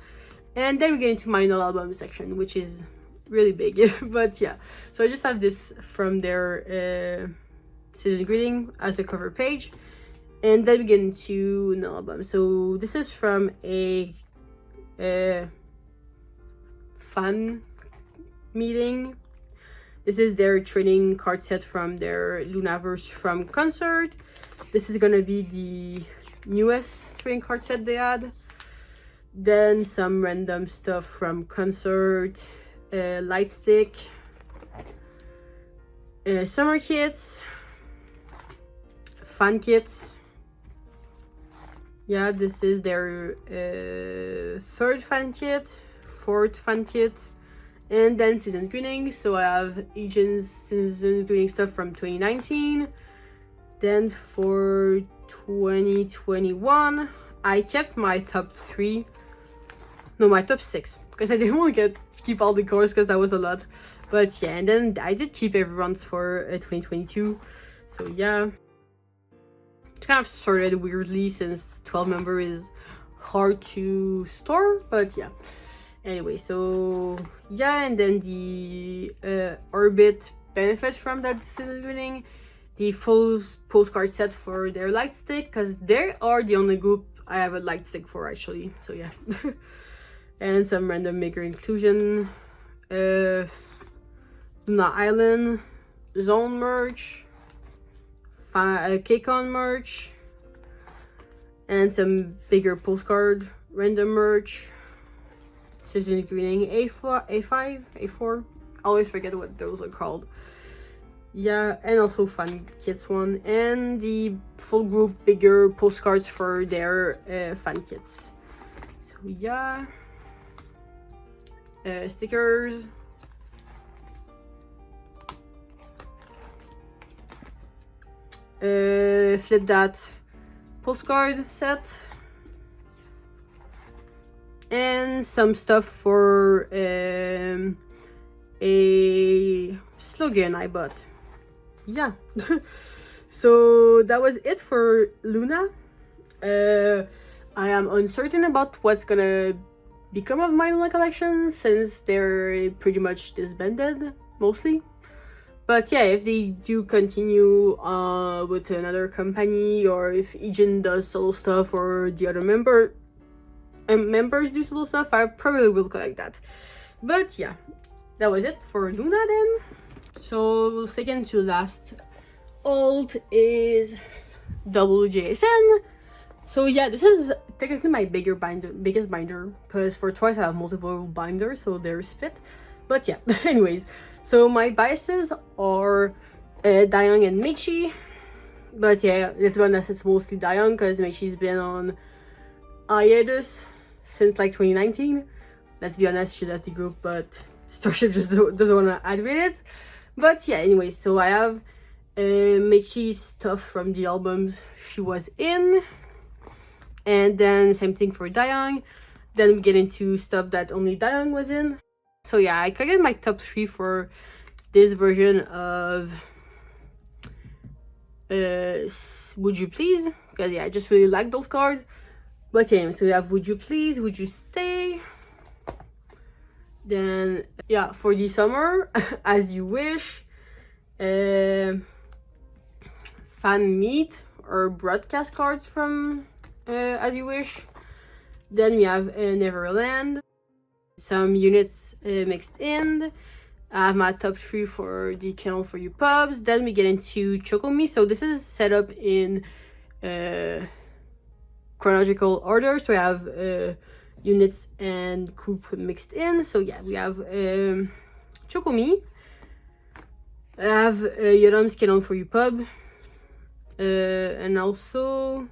S1: And then we get into my non-album section, which is really big. But yeah, so I just have this from their season greeting as a cover page. And then we get into non-album. So this is from a fan meeting. This is their trading card set from their Loonaverse from concert. This is gonna be the newest trading card set they had. Then some random stuff from concert, light stick, summer kits, fan kits. Yeah, this is their 3rd fan kit, 4th fan kit. And then season greetings. So I have Wjsn's season greeting stuff from 2019. Then for 2021, I kept my top 3. No, my top 6. Because I didn't want to keep all the cards because that was a lot. But yeah, and then I did keep everyone's for 2022. So yeah. It's kind of sorted weirdly since 12 member is hard to store. But yeah. Anyway, so yeah, and then the Orbit benefits from that season winning, the full postcard set for their light stick, because they are the only group I have a light stick for actually. So yeah. And some random maker inclusion, Loona Island, Zone merch, KCON merch, and some bigger postcard random merch. Scissors Greening A5, A4. I always forget what those are called. Yeah, and also fan kits one, and the full group bigger postcards for their fan kits. So yeah, stickers. Flip that postcard set, and some stuff for a slogan I bought. Yeah. So that was it for Loona. I am uncertain about what's gonna become of my Loona collection, since they're pretty much disbanded mostly. But yeah, if they do continue with another company, or if Wjsn does solo stuff, or the other members do solo stuff, I probably will collect that. But yeah, that was it for Loona then. So second to last alt is Wjsn. So yeah, this is technically my biggest binder, because for Twice I have multiple binders, so they're split. But yeah, anyways, so my biases are Dayoung and Nmixx. But yeah, let's be honest, it's mostly Dayoung, because Nmixx's been on hiatus since like 2019. Let's be honest, she left the group, but Starship just doesn't want to admit it. But yeah, anyways, so I have Nmixx's stuff from the albums she was in, and then same thing for Dayoung. Then we get into stuff that only Dayoung was in. So yeah, I collected my top 3 for this version of Would You Please, because yeah, I just really like those cards. But yeah, so we have Would You Please, Would You Stay. Then yeah, for the summer, As You Wish, fan meet or broadcast cards from As You Wish. Then we have Neverland, some units mixed in. I have my top 3 for the Kennel for You pubs. Then we get into Chocomi. So this is set up in chronological order. So we have units and group mixed in. So yeah, we have Chocomi. I have Yoram's Kennel for You pub. And also,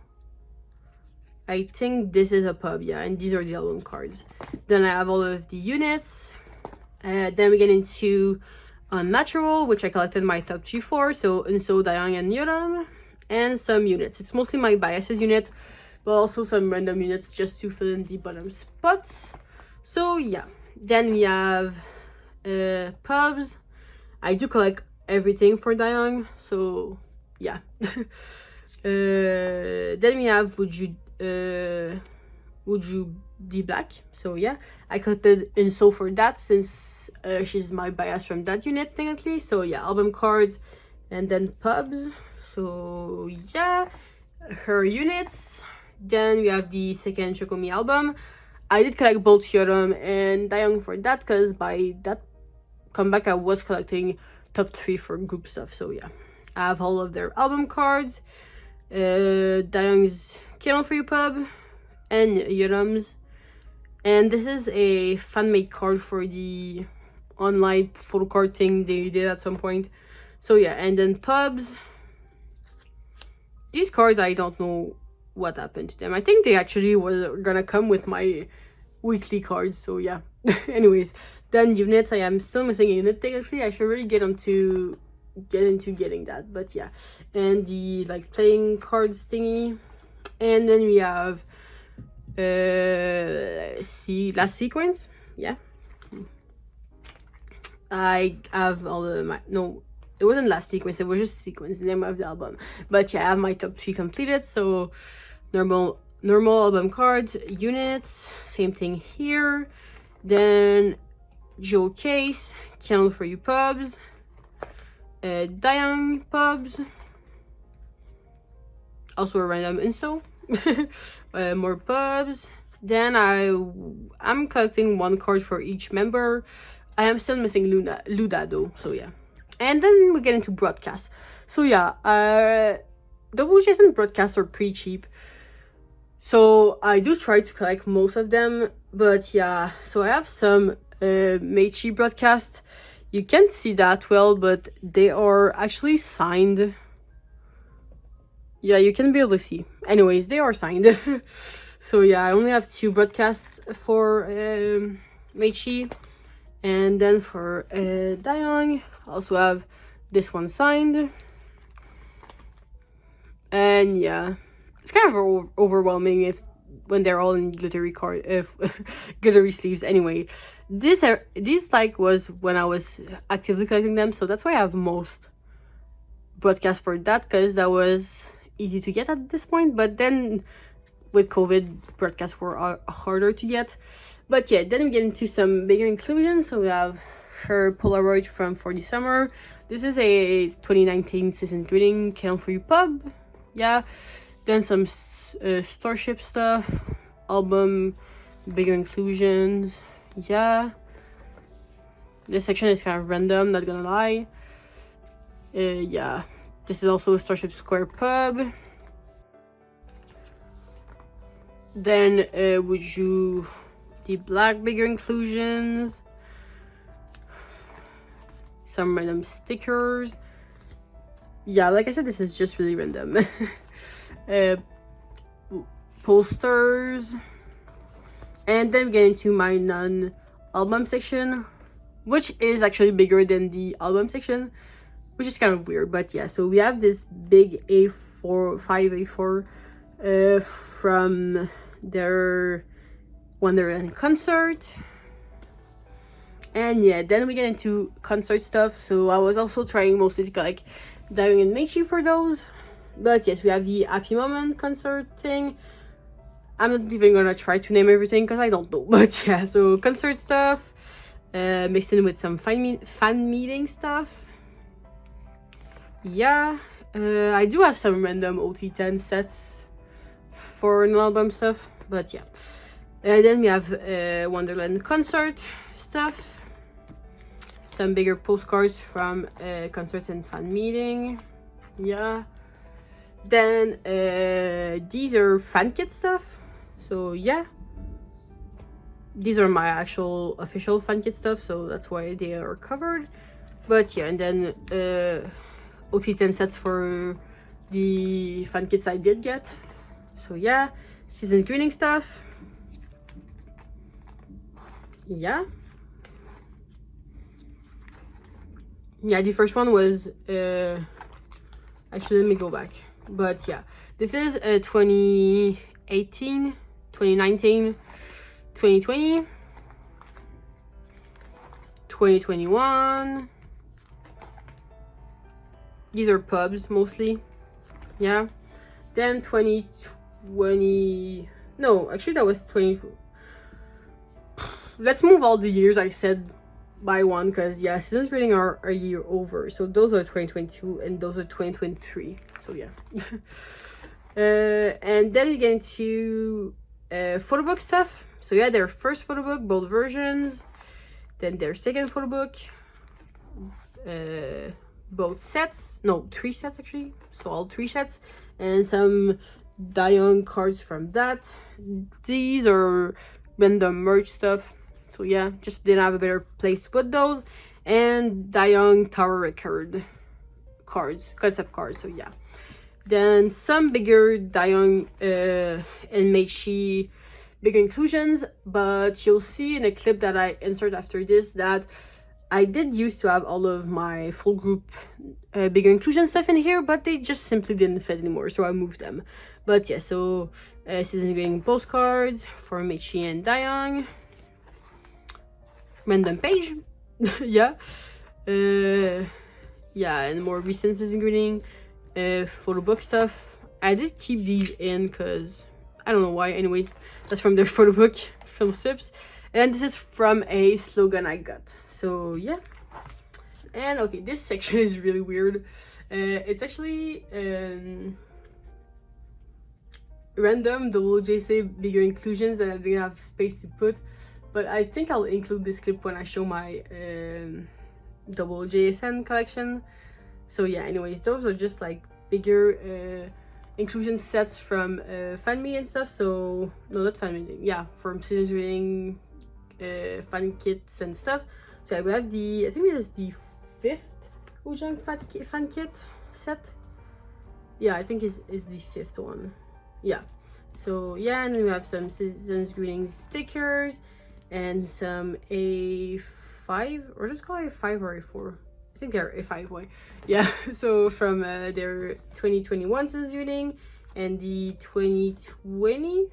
S1: I think this is a pub, yeah, and these are the album cards. Then I have all of the units. Then we get into Unnatural, which I collected my top 3 for. So Unso, Dayoung, and Yoram. And some units. It's mostly my biases unit, but also some random units just to fill in the bottom spots. So yeah. Then we have pubs. I do collect everything for Dayoung, so yeah. Then we have Would You Be Black. So yeah, I collected Inso for that, since she's my bias from that unit technically. So yeah, album cards, and then pubs. So yeah, her units. Then we have the second Chocomi album. I did collect both Yoram and Dayoung for that, because by that comeback I was collecting top 3 for group stuff. So yeah, I have all of their album cards. Dayoung's Kennel for You pub, and Yoram's. And this is a fan-made card for the online photocard thing they did at some point. So yeah, and then pubs. These cards, I don't know what happened to them. I think they actually were gonna come with my weekly cards, so yeah. Anyways, then units, I am still missing a unit technically. I should really get into getting that, but yeah. And the like playing cards thingy. And then we have last sequence. Yeah, I have all of my, no, it wasn't last sequence, it was just sequence, the name of the album. But yeah, I have my top 3 completed. So normal album cards, units, same thing here. Then Joe Case, Kennel for You pubs, Dayoung pubs, also a random Inso. More pubs. Then I'm collecting 1 card for each member. I am still missing Loona though, so yeah. And then we get into broadcast. So yeah, Wjsn broadcasts are pretty cheap, so I do try to collect most of them. But yeah, so I have some Nmixx broadcasts. You can't see that well, but they are actually signed. Yeah, you can be able to see. Anyways, they are signed. So yeah, I only have 2 broadcasts for Nmixx. And then for Dayoung, I also have this one signed. And yeah, it's kind of overwhelming when they're all in glittery glittery sleeves. Anyway, these like was when I was actively collecting them, so that's why I have most broadcasts for that, because that was easy to get at this point. But then with COVID, broadcasts were harder to get. But yeah, then we get into some bigger inclusions. So we have her Polaroid from 40 Summer. This is a 2019 season greeting, Count for You Pub. Yeah, then some Starship stuff, album, bigger inclusions. Yeah, this section is kind of random, not gonna lie. Yeah, this is also a Starship Square Pub. Then would you the black bigger inclusions, some random stickers. Yeah, like I said, this is just really random. Posters. And then we get into my non-album section, which is actually bigger than the album section, which is kind of weird. But yeah, so we have this big A4, 5A4 from their Wonderland concert. And yeah, then we get into concert stuff. So I was also trying mostly to collect Dayoung and Nmixx for those. But yes, we have the Happy Moment concert thing. I'm not even gonna try to name everything because I don't know. But yeah, so concert stuff mixed in with some fan meeting stuff. Yeah, I do have some random OT10 sets for non-album stuff. But yeah. Then we have Wonderland concert stuff, some bigger postcards from concerts and fan meeting. Yeah, then these are fan kit stuff. So yeah, these are my actual official fan kit stuff, so that's why they are covered. But yeah, and then OT10 sets for the fan kits I did get. So yeah, season greeting stuff. Yeah, the first one was actually, let me go back. But yeah, this is 2018, 2019, 2020, 2021. These are pubs mostly. Yeah, then 2020, no, actually that was 20. Let's move all the years I said by one, because yeah, seasons greeting are a year over. So those are 2022 and those are 2023. So yeah. And then we get into photo book stuff. So yeah, their first photo book, both versions. Then their second photo book. Both sets. No, 3 sets actually. So all 3 sets. And some Dayoung cards from that. These are random merch stuff. So yeah, just didn't have a better place to put those. And Dayoung Tower Record cards, concept cards. So yeah. Then some bigger Dayoung and Nmixx bigger inclusions. But you'll see in a clip that I insert after this that I did used to have all of my full group bigger inclusion stuff in here, but they just simply didn't fit anymore, so I moved them. But yeah, so season greeting postcards for Nmixx and Dayoung. Random page. Yeah. Yeah, and more recent season greeting. Photo book stuff. I did keep these in because I don't know why. Anyways, that's from their photo book film strips. And this is from a slogan I got. So yeah. And okay, this section is really weird. It's actually random Wjsn bigger inclusions that I didn't have space to put. But I think I'll include this clip when I show my Wjsn collection. So yeah, anyways, those are just like bigger inclusion sets from fan meet and stuff. So no, not fan meeting, yeah, from seasons reading, fan kits and stuff. So yeah, we have the, I think this is the 5th Wjsn fan kit set. Yeah, I think is the 5th one. Yeah. So yeah, and then we have some seasons greetings stickers and some A5, or just call it A5 or A4. I think they're A5 way. Yeah. So from their 2021 seasons greeting and the 2020.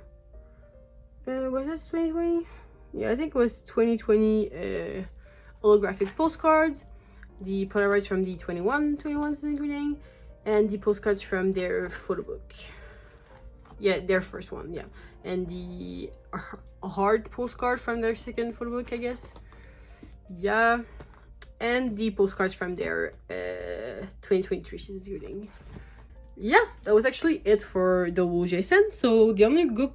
S1: Was this 2020? Yeah, I think it was 2020 holographic postcards. The Polaroids from the 21 season greeting, and the postcards from their photo book. Yeah, their first one, yeah. And the hard postcard from their second photo book, I guess. Yeah. And the postcards from their 2023 season greeting. Yeah, that was actually it for the Wjsn. So the only group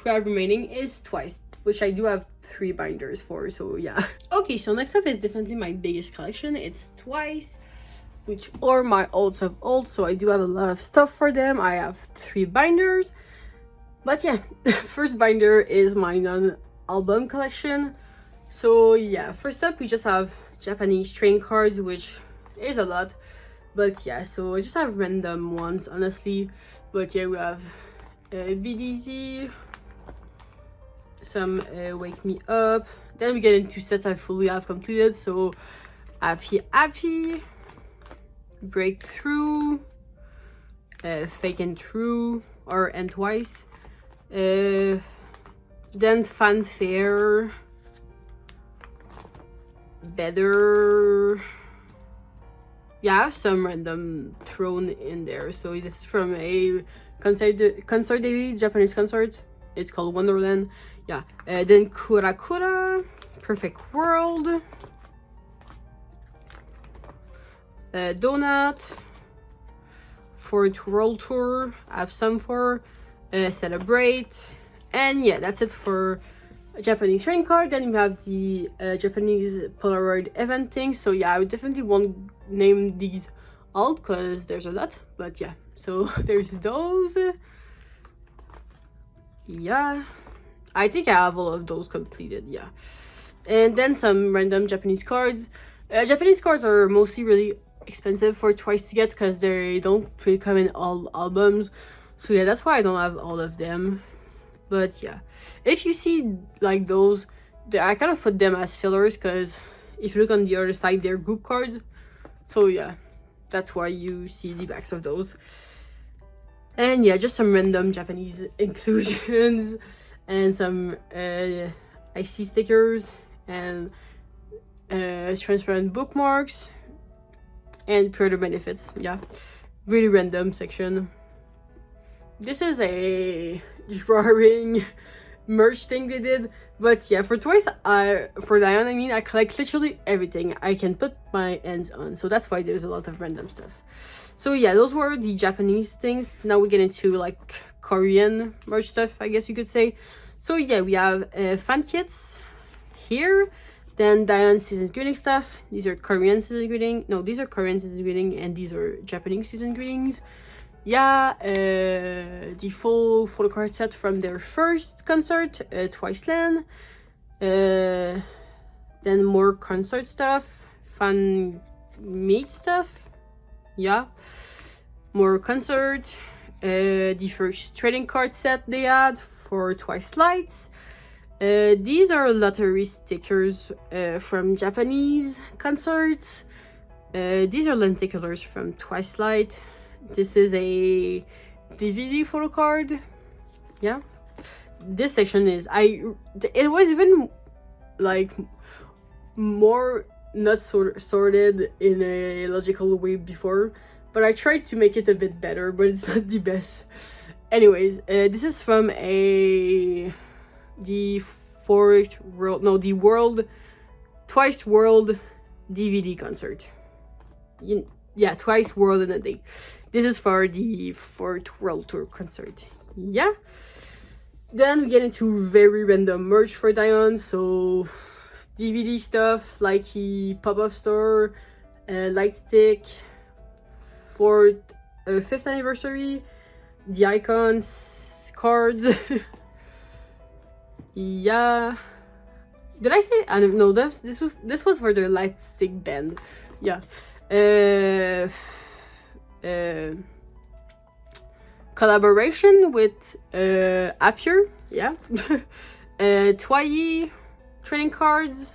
S1: we have remaining is Twice, which I do have 3 binders for, so yeah. Okay, so next up is definitely my biggest collection. It's Twice, which are my olds of old, so I do have a lot of stuff for them. I have 3 binders, but yeah, first binder is my non-album collection. So yeah, first up we just have Japanese trading cards, which is a lot, but yeah, so I just have random ones, honestly. But yeah, we have BDZ, some Wake Me Up, then we get into sets I fully have completed. So Happy, Breakthrough, Fake and True, and Twice, then Fanfare, Better. Yeah, I have some random thrown in there. So this is from a consolidated Japanese concert. It's called Wonderland. Yeah, then Kura, Perfect World, Donut, Fourth World Tour, I have some for, Celebrate, and yeah, that's it for Japanese trading card. Then we have the Japanese Polaroid event thing. So yeah, I would definitely won't name these all because there's a lot, but yeah, so there's those. Yeah, I think I have all of those completed, yeah. And then some random Japanese cards. Japanese cards are mostly really expensive for Twice to get because they don't really come in all albums. So yeah, that's why I don't have all of them. But yeah, if you see like those, I kind of put them as fillers because if you look on the other side, they're group cards. So yeah, that's why you see the backs of those. And yeah, just some random Japanese inclusions and some IC stickers and transparent bookmarks and pre-order benefits. Yeah, really random section. This is a drawing merch thing they did, but yeah, for Twice, for Dion, I mean, I collect literally everything I can put my hands on, so that's why there's a lot of random stuff. So yeah, those were the Japanese things. Now we get into like Korean merch stuff, I guess you could say. So yeah, we have fan kits here, then Dion season greeting stuff. These are Korean season greeting. No, these are Korean season greeting, and these are Japanese season greetings. Yeah, the full photocard set from their first concert, Twice Land. Then more concert stuff, fan meet stuff. Yeah, more concert. The first trading card set they had for Twice Lights. These are lottery stickers from Japanese concerts. These are lenticulars from Twice Light. This is a DVD photo card. Yeah, this section is it was even like more not sorted in a logical way before, but I tried to make it a bit better, but it's not the best. Anyways, this is from the Twice World DVD concert. Yeah, Twice World in a Day. This is for the Fourth World Tour concert. Yeah. Then we get into very random merch for Dion. So DVD stuff like the pop-up store, light stick, Fourth 5th anniversary, the icons, cards. Yeah. Did I say? No, this was for the light stick band. Yeah. Collaboration with Appier. Yeah. Twyi trading cards.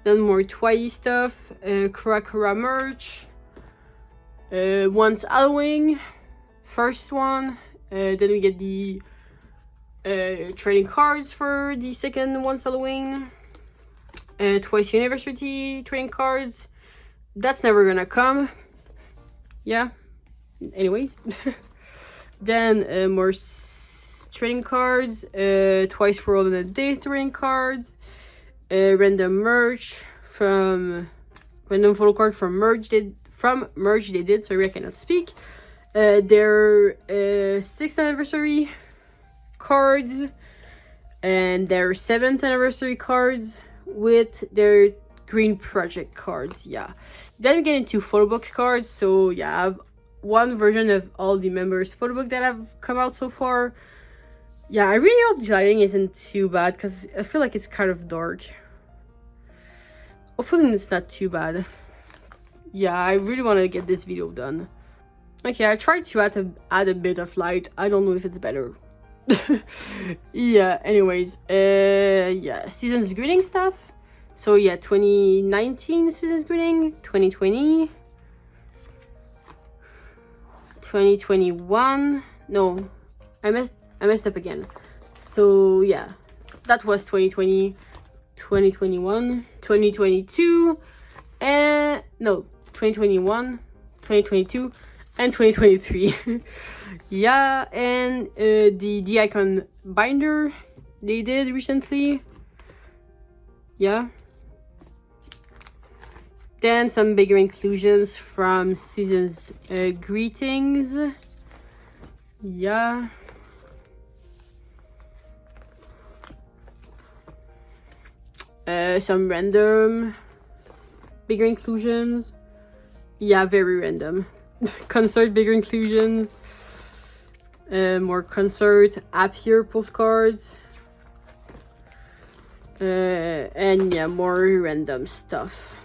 S1: Then more Twyi stuff. Kura merch. Once Halloween. First one. Then we get the trading cards for the second Once Halloween. Twice University trading cards. That's never gonna come. Yeah. Anyways. Then more trading cards. Twice World in a Day trading cards. Random merch from random photo card from merch they did. Sorry, I cannot speak. Their 6th anniversary cards and their 7th anniversary cards with their green project cards. Yeah. Then we get into photo books cards. So yeah, I have one version of all the members photo book that have come out so far. Yeah, I really hope the lighting isn't too bad because I feel like it's kind of dark. Hopefully it's not too bad. Yeah, I really want to get this video done. Okay, I tried to add a bit of light. I don't know if it's better. Yeah, anyways, yeah, season's greeting stuff. So yeah, 2019 season's greeting, 2020, 2021. No, I messed up again. So yeah, that was 2020, 2021, 2022, and no, 2021, 2022, and 2023. Yeah, and the icon binder they did recently. Yeah. Then some bigger inclusions from season's greetings. Yeah. Some random bigger inclusions. Yeah, very random. Concert bigger inclusions. More concert Appier postcards. And yeah, more random stuff.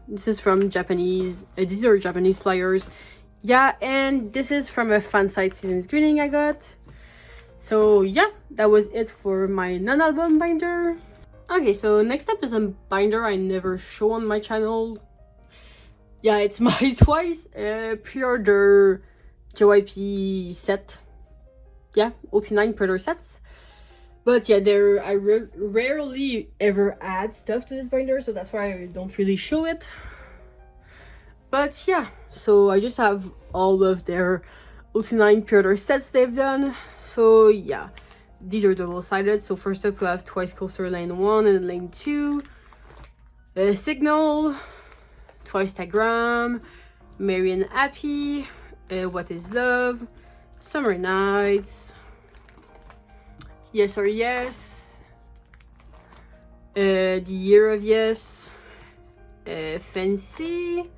S1: This is from Japanese. These are Japanese flyers. Yeah, and this is from a fan site season's greeting I got. So yeah, that was it for my non-album binder. Okay, so next up is a binder I never show on my channel. Yeah, it's my Twice pre-order JYP set. Yeah, OT9 pre-order sets. But yeah, I rarely ever add stuff to this binder, so that's why I don't really show it. But yeah, so I just have all of their OT9 pre-order sets they've done. So yeah, these are double-sided. So first up we have Twice Coaster Lane 1 and Lane 2. Signal, Twice Tagram, Marian Happy, What Is Love, Summer Nights, Yes or Yes, The Year of Yes, Fancy,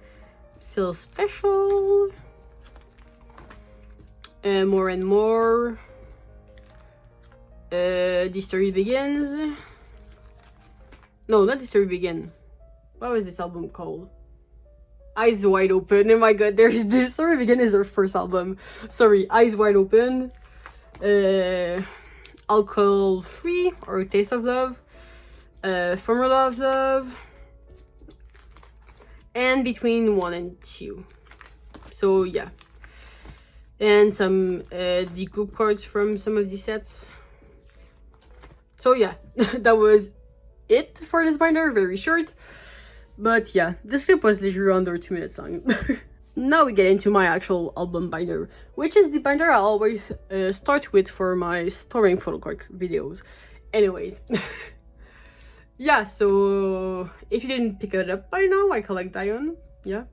S1: Feel Special, More and More, The Story Begins. No, not The Story Begin. What was this album called? Eyes Wide Open. Oh my god, there's this. Story Begin is her first album. Sorry, Eyes Wide Open. Alcohol Free or Taste of Love. Formula of Love. And Between 1 and 2. So yeah. And some the group cards from some of these sets. So yeah, that was it for this binder. Very short. But yeah, this clip was literally under 2 minutes long. Now we get into my actual album binder, which is the binder I always start with for my storing photocard videos. Anyways. Yeah, so if you didn't pick it up by now, I collect Dion. Yeah.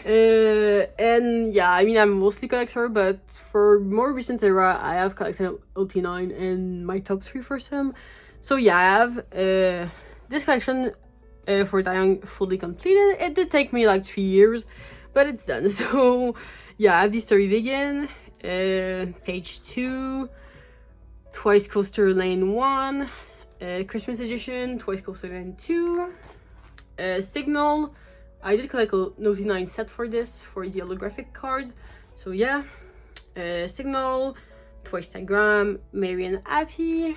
S1: And yeah, I mean, I'm mostly collector, but for more recent era, I have collected OT9 and my top 3 for some. So yeah, I have this collection for Dion fully completed. It did take me like 3 years, but it's done. So yeah, I have the Story Vegan, page 2, Twice Coaster Lane 1, Christmas edition, Twice Coaster Lane 2, Signal. I did collect a Nct Exo set for this, for the holographic cards. So yeah, Signal, Twice Diagram, Mary and Happy.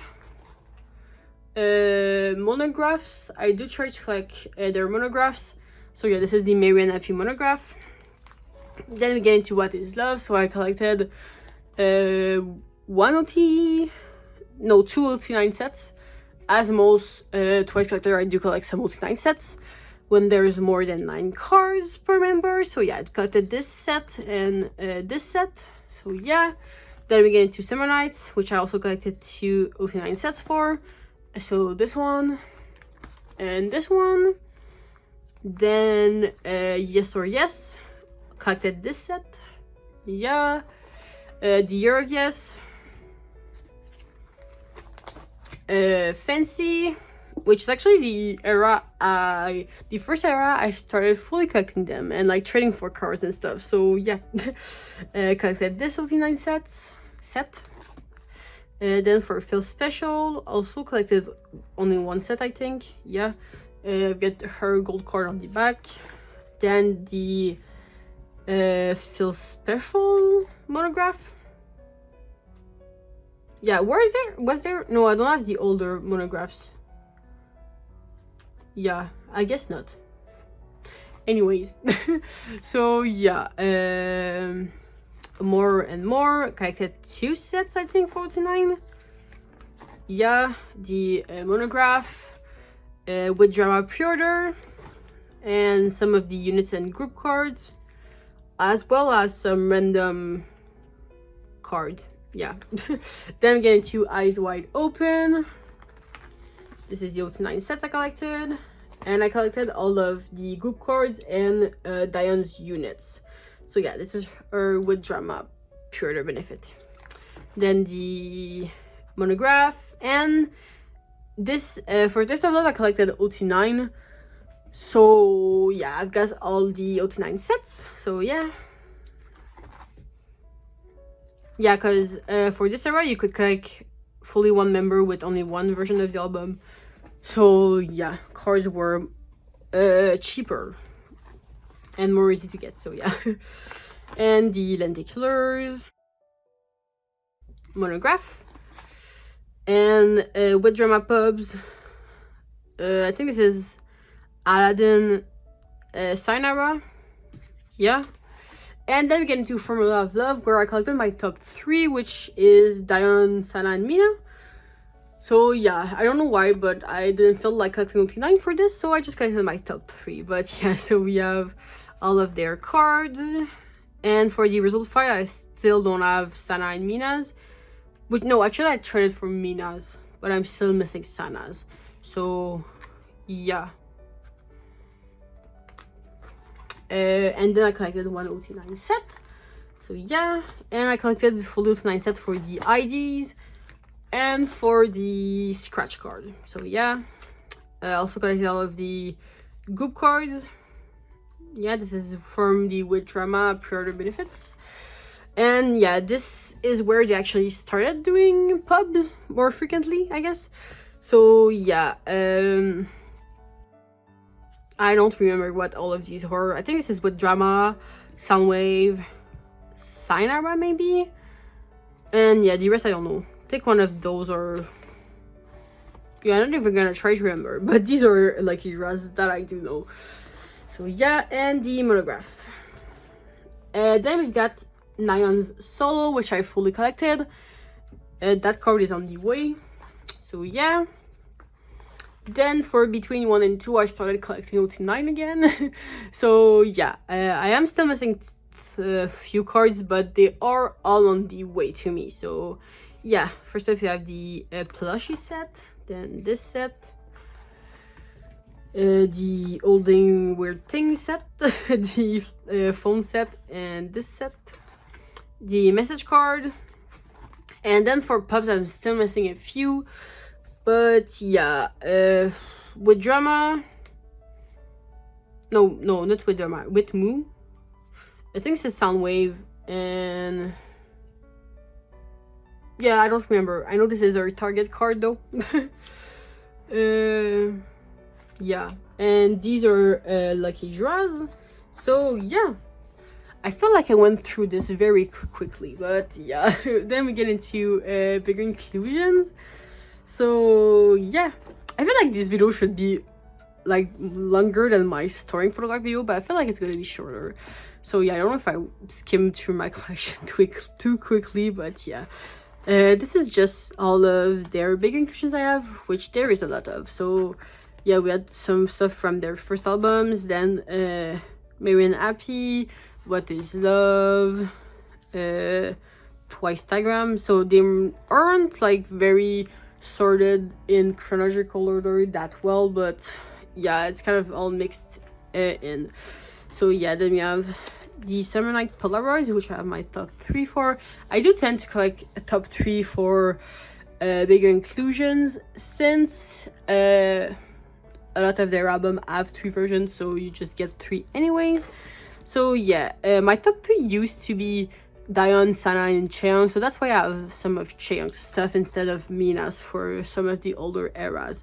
S1: Monographs. I do try to collect their monographs. So yeah, this is the Mary and Happy monograph. Then we get into What Is Love. So I collected two Nct Exo sets. As most Twice collector, I do collect some Nct Exo sets when there's more than 9 cards per member. So yeah, I collected this set and this set. So yeah, then we get into Summer Nights, which I also collected 2 Nct Exo sets for. So this one and this one. Then Yes or Yes, collected this set. Yeah, the Year of Yes, Fancy, which is actually the era the first era I started fully collecting them and like trading for cards and stuff. So yeah, collected this Nct Exo set. Then for Phil Special, also collected only 1 set, I think. Yeah, get her gold card on the back. Then the Phil Special monograph. Yeah, was there? No, I don't have the older monographs. Yeah, I guess not. Anyways, so yeah, more and more. Collected 2 sets, I think, 49. Yeah, the monograph with drama pre-order and some of the units and group cards, as well as some random cards. Yeah. Then we get into Eyes Wide Open. This is the Nct Exo set I collected, and I collected all of the group cards and Diane's units. So yeah, this is her with drama pre-order benefit. Then the monograph, and this for this of love I collected Nct Exo. So yeah, I've got all the Nct Exo sets. So yeah. Yeah, because for this era you could collect fully 1 member with only 1 version of the album. So yeah, cards were cheaper and more easy to get. So yeah. And the Lenticulars monograph, and with drama pubs. I think this is Aladdin Sayonara. Yeah. And then we get into Formula of Love, where I collected my top 3, which is Diane, Sana, and Mina. So yeah, I don't know why, but I didn't feel like collecting Nct Exo for this, so I just collected my top 3. But yeah, so we have all of their cards. And for the result file, I still don't have Sana and Mina's. But no, actually I traded for Mina's, but I'm still missing Sana's. So yeah. And then I collected 1 Nct Exo set. So yeah, and I collected the full Nct Exo set for the IDs and for the scratch card. So yeah, I also collected all of the group cards. Yeah, this is from the With Drama pre-order benefits. And yeah, this is where they actually started doing pubs more frequently, I guess. So yeah, I don't remember what all of these were. I think this is With Drama, Soundwave, Sayonara maybe? And yeah, the rest I don't know. Take one of those, or yeah, I'm not even gonna try to remember, but these are like eras that I do know. So yeah, and the monograph. Then we've got Nayeon's Solo, which I fully collected. That card is on the way. So yeah. Then for between 1 and 2, I started collecting Nct Exo again. So yeah, I am still missing a few cards, but they are all on the way to me. So yeah, first up we have the plushie set, then this set, the Holding Weird Things set, the phone set, and this set, the message card. And then for pubs, I'm still missing a few. But yeah, With Drama, no, not With Drama, with Moo. I think this is Soundwave And yeah, I don't remember. I know this is our target card though. Yeah, and these are lucky draws. So yeah, I feel like I went through this very quickly, but yeah. Then we get into bigger inclusions. So yeah, I feel like this video should be like longer than my storing photocard video, but I feel like it's gonna be shorter. So yeah, I don't know if I skimmed through my collection too quickly, but yeah. This is just all of their big inclusions I have, which there is a lot of. So yeah, we had some stuff from their first albums, then Merry and Happy, What Is Love, Twice Diagram. So they aren't like very sorted in chronological order that well, but yeah, it's kind of all mixed in. So yeah, then we have the Summer Night Polaroids, which I have my top 3 for. I do tend to collect a top 3 for bigger inclusions, since a lot of their album have 3 versions, so you just get 3 anyways. So yeah, my top 3 used to be Dayeon, Sana, and Chaeyoung, so that's why I have some of Chaeyoung's stuff instead of Mina's for some of the older eras.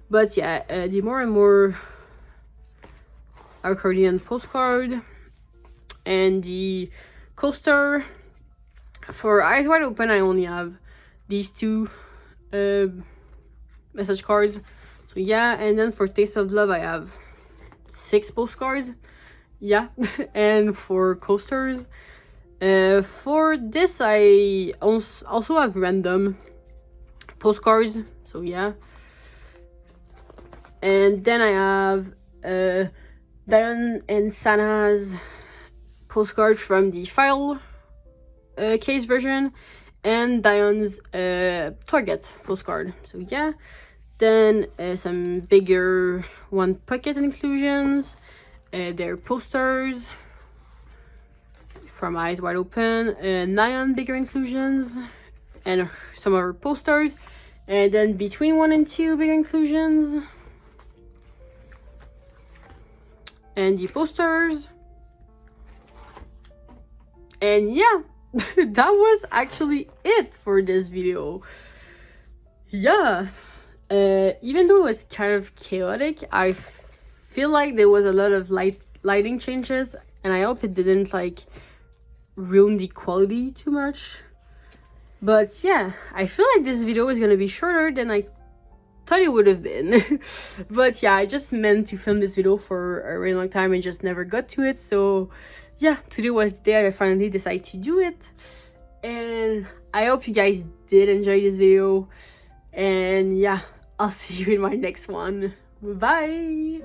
S1: But yeah, the more and more accordion postcard and the coaster. For Eyes Wide Open, I only have these 2 message cards. So yeah, and then for Taste of Love, I have 6 postcards. Yeah, and for coasters, for this I also have random postcards. So yeah, and then I have Dayeon and Sana's postcard from the file case version, and Dayeon's Target postcard. So yeah, then some bigger one pocket inclusions, their posters from Eyes Wide Open, Nayeon bigger inclusions, and some of her posters, and then between 1 and 2 bigger inclusions, and the posters. And yeah, that was actually it for this video. Yeah, even though it was kind of chaotic, I feel like there was a lot of lighting changes, and I hope it didn't like ruin the quality too much. But yeah, I feel like this video is gonna be shorter than I thought it would have been. But yeah, I just meant to film this video for a really long time and just never got to it. So yeah, today was the day I finally decided to do it, and I hope you guys did enjoy this video. And yeah, I'll see you in my next one. Bye.